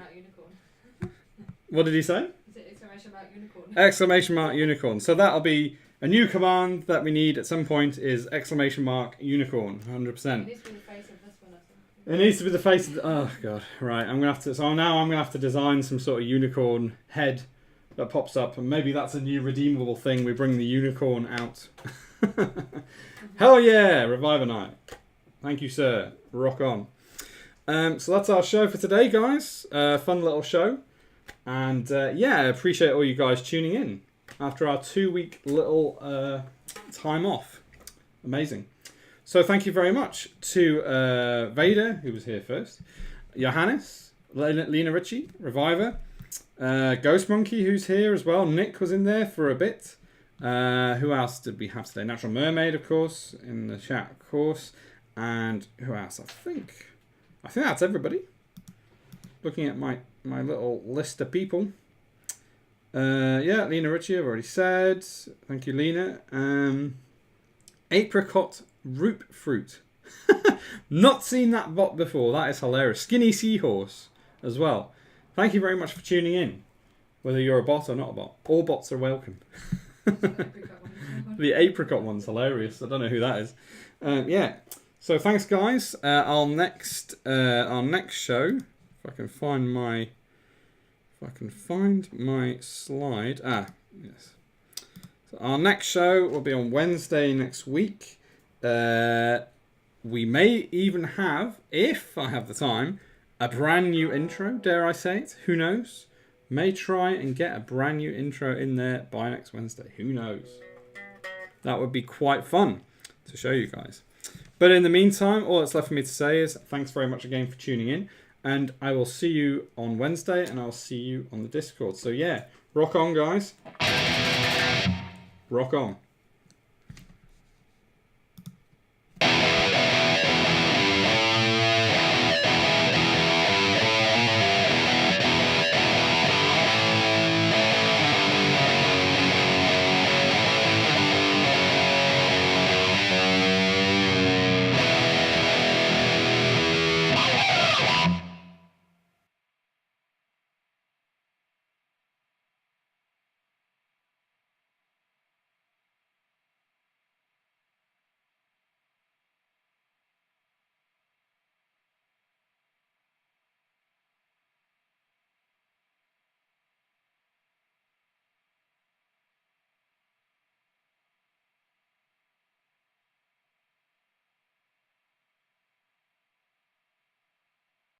What did he say? Exclamation mark unicorn. Exclamation mark unicorn. So that'll be a new command that we need at some point is exclamation mark unicorn. 100%. It needs to be the face of this one, I think. It needs to be the face of the, oh god. Right, I'm gonna have to now I'm gonna have to design some sort of unicorn head that pops up, and maybe that's a new redeemable thing. We bring the unicorn out. Hell yeah, Reviver Night. Thank you, sir. Rock on. So that's our show for today, guys. Fun little show. And yeah, I appreciate all you guys tuning in after our 2-week little time off. Amazing. So thank you very much to Vader, who was here first, Johannes, Lena Ritchie, Reviver, Ghost Monkey, who's here as well. Nick was in there for a bit. Who else did we have today? Natural Mermaid, of course, in the chat, of course. And who else? I think that's everybody. Looking at my little list of people. Yeah, Lena Ritchie, I've already said. Thank you, Lena. Apricot Root Fruit. Not seen that bot before. That is hilarious. Skinny Seahorse as well. Thank you very much for tuning in. Whether you're a bot or not a bot. All bots are welcome. The apricot one's hilarious. I don't know who that is. Yeah. So thanks, guys. Our next show, if I can find my slide. Yes. So our next show will be on Wednesday next week. We may even have, if I have the time, a brand new intro. Dare I say it? Who knows? May try and get a brand new intro in there by next Wednesday. Who knows? That would be quite fun to show you guys. But in the meantime, all that's left for me to say is thanks very much again for tuning in. And I will see you on Wednesday, and I'll see you on the Discord. So yeah, rock on, guys. Rock on.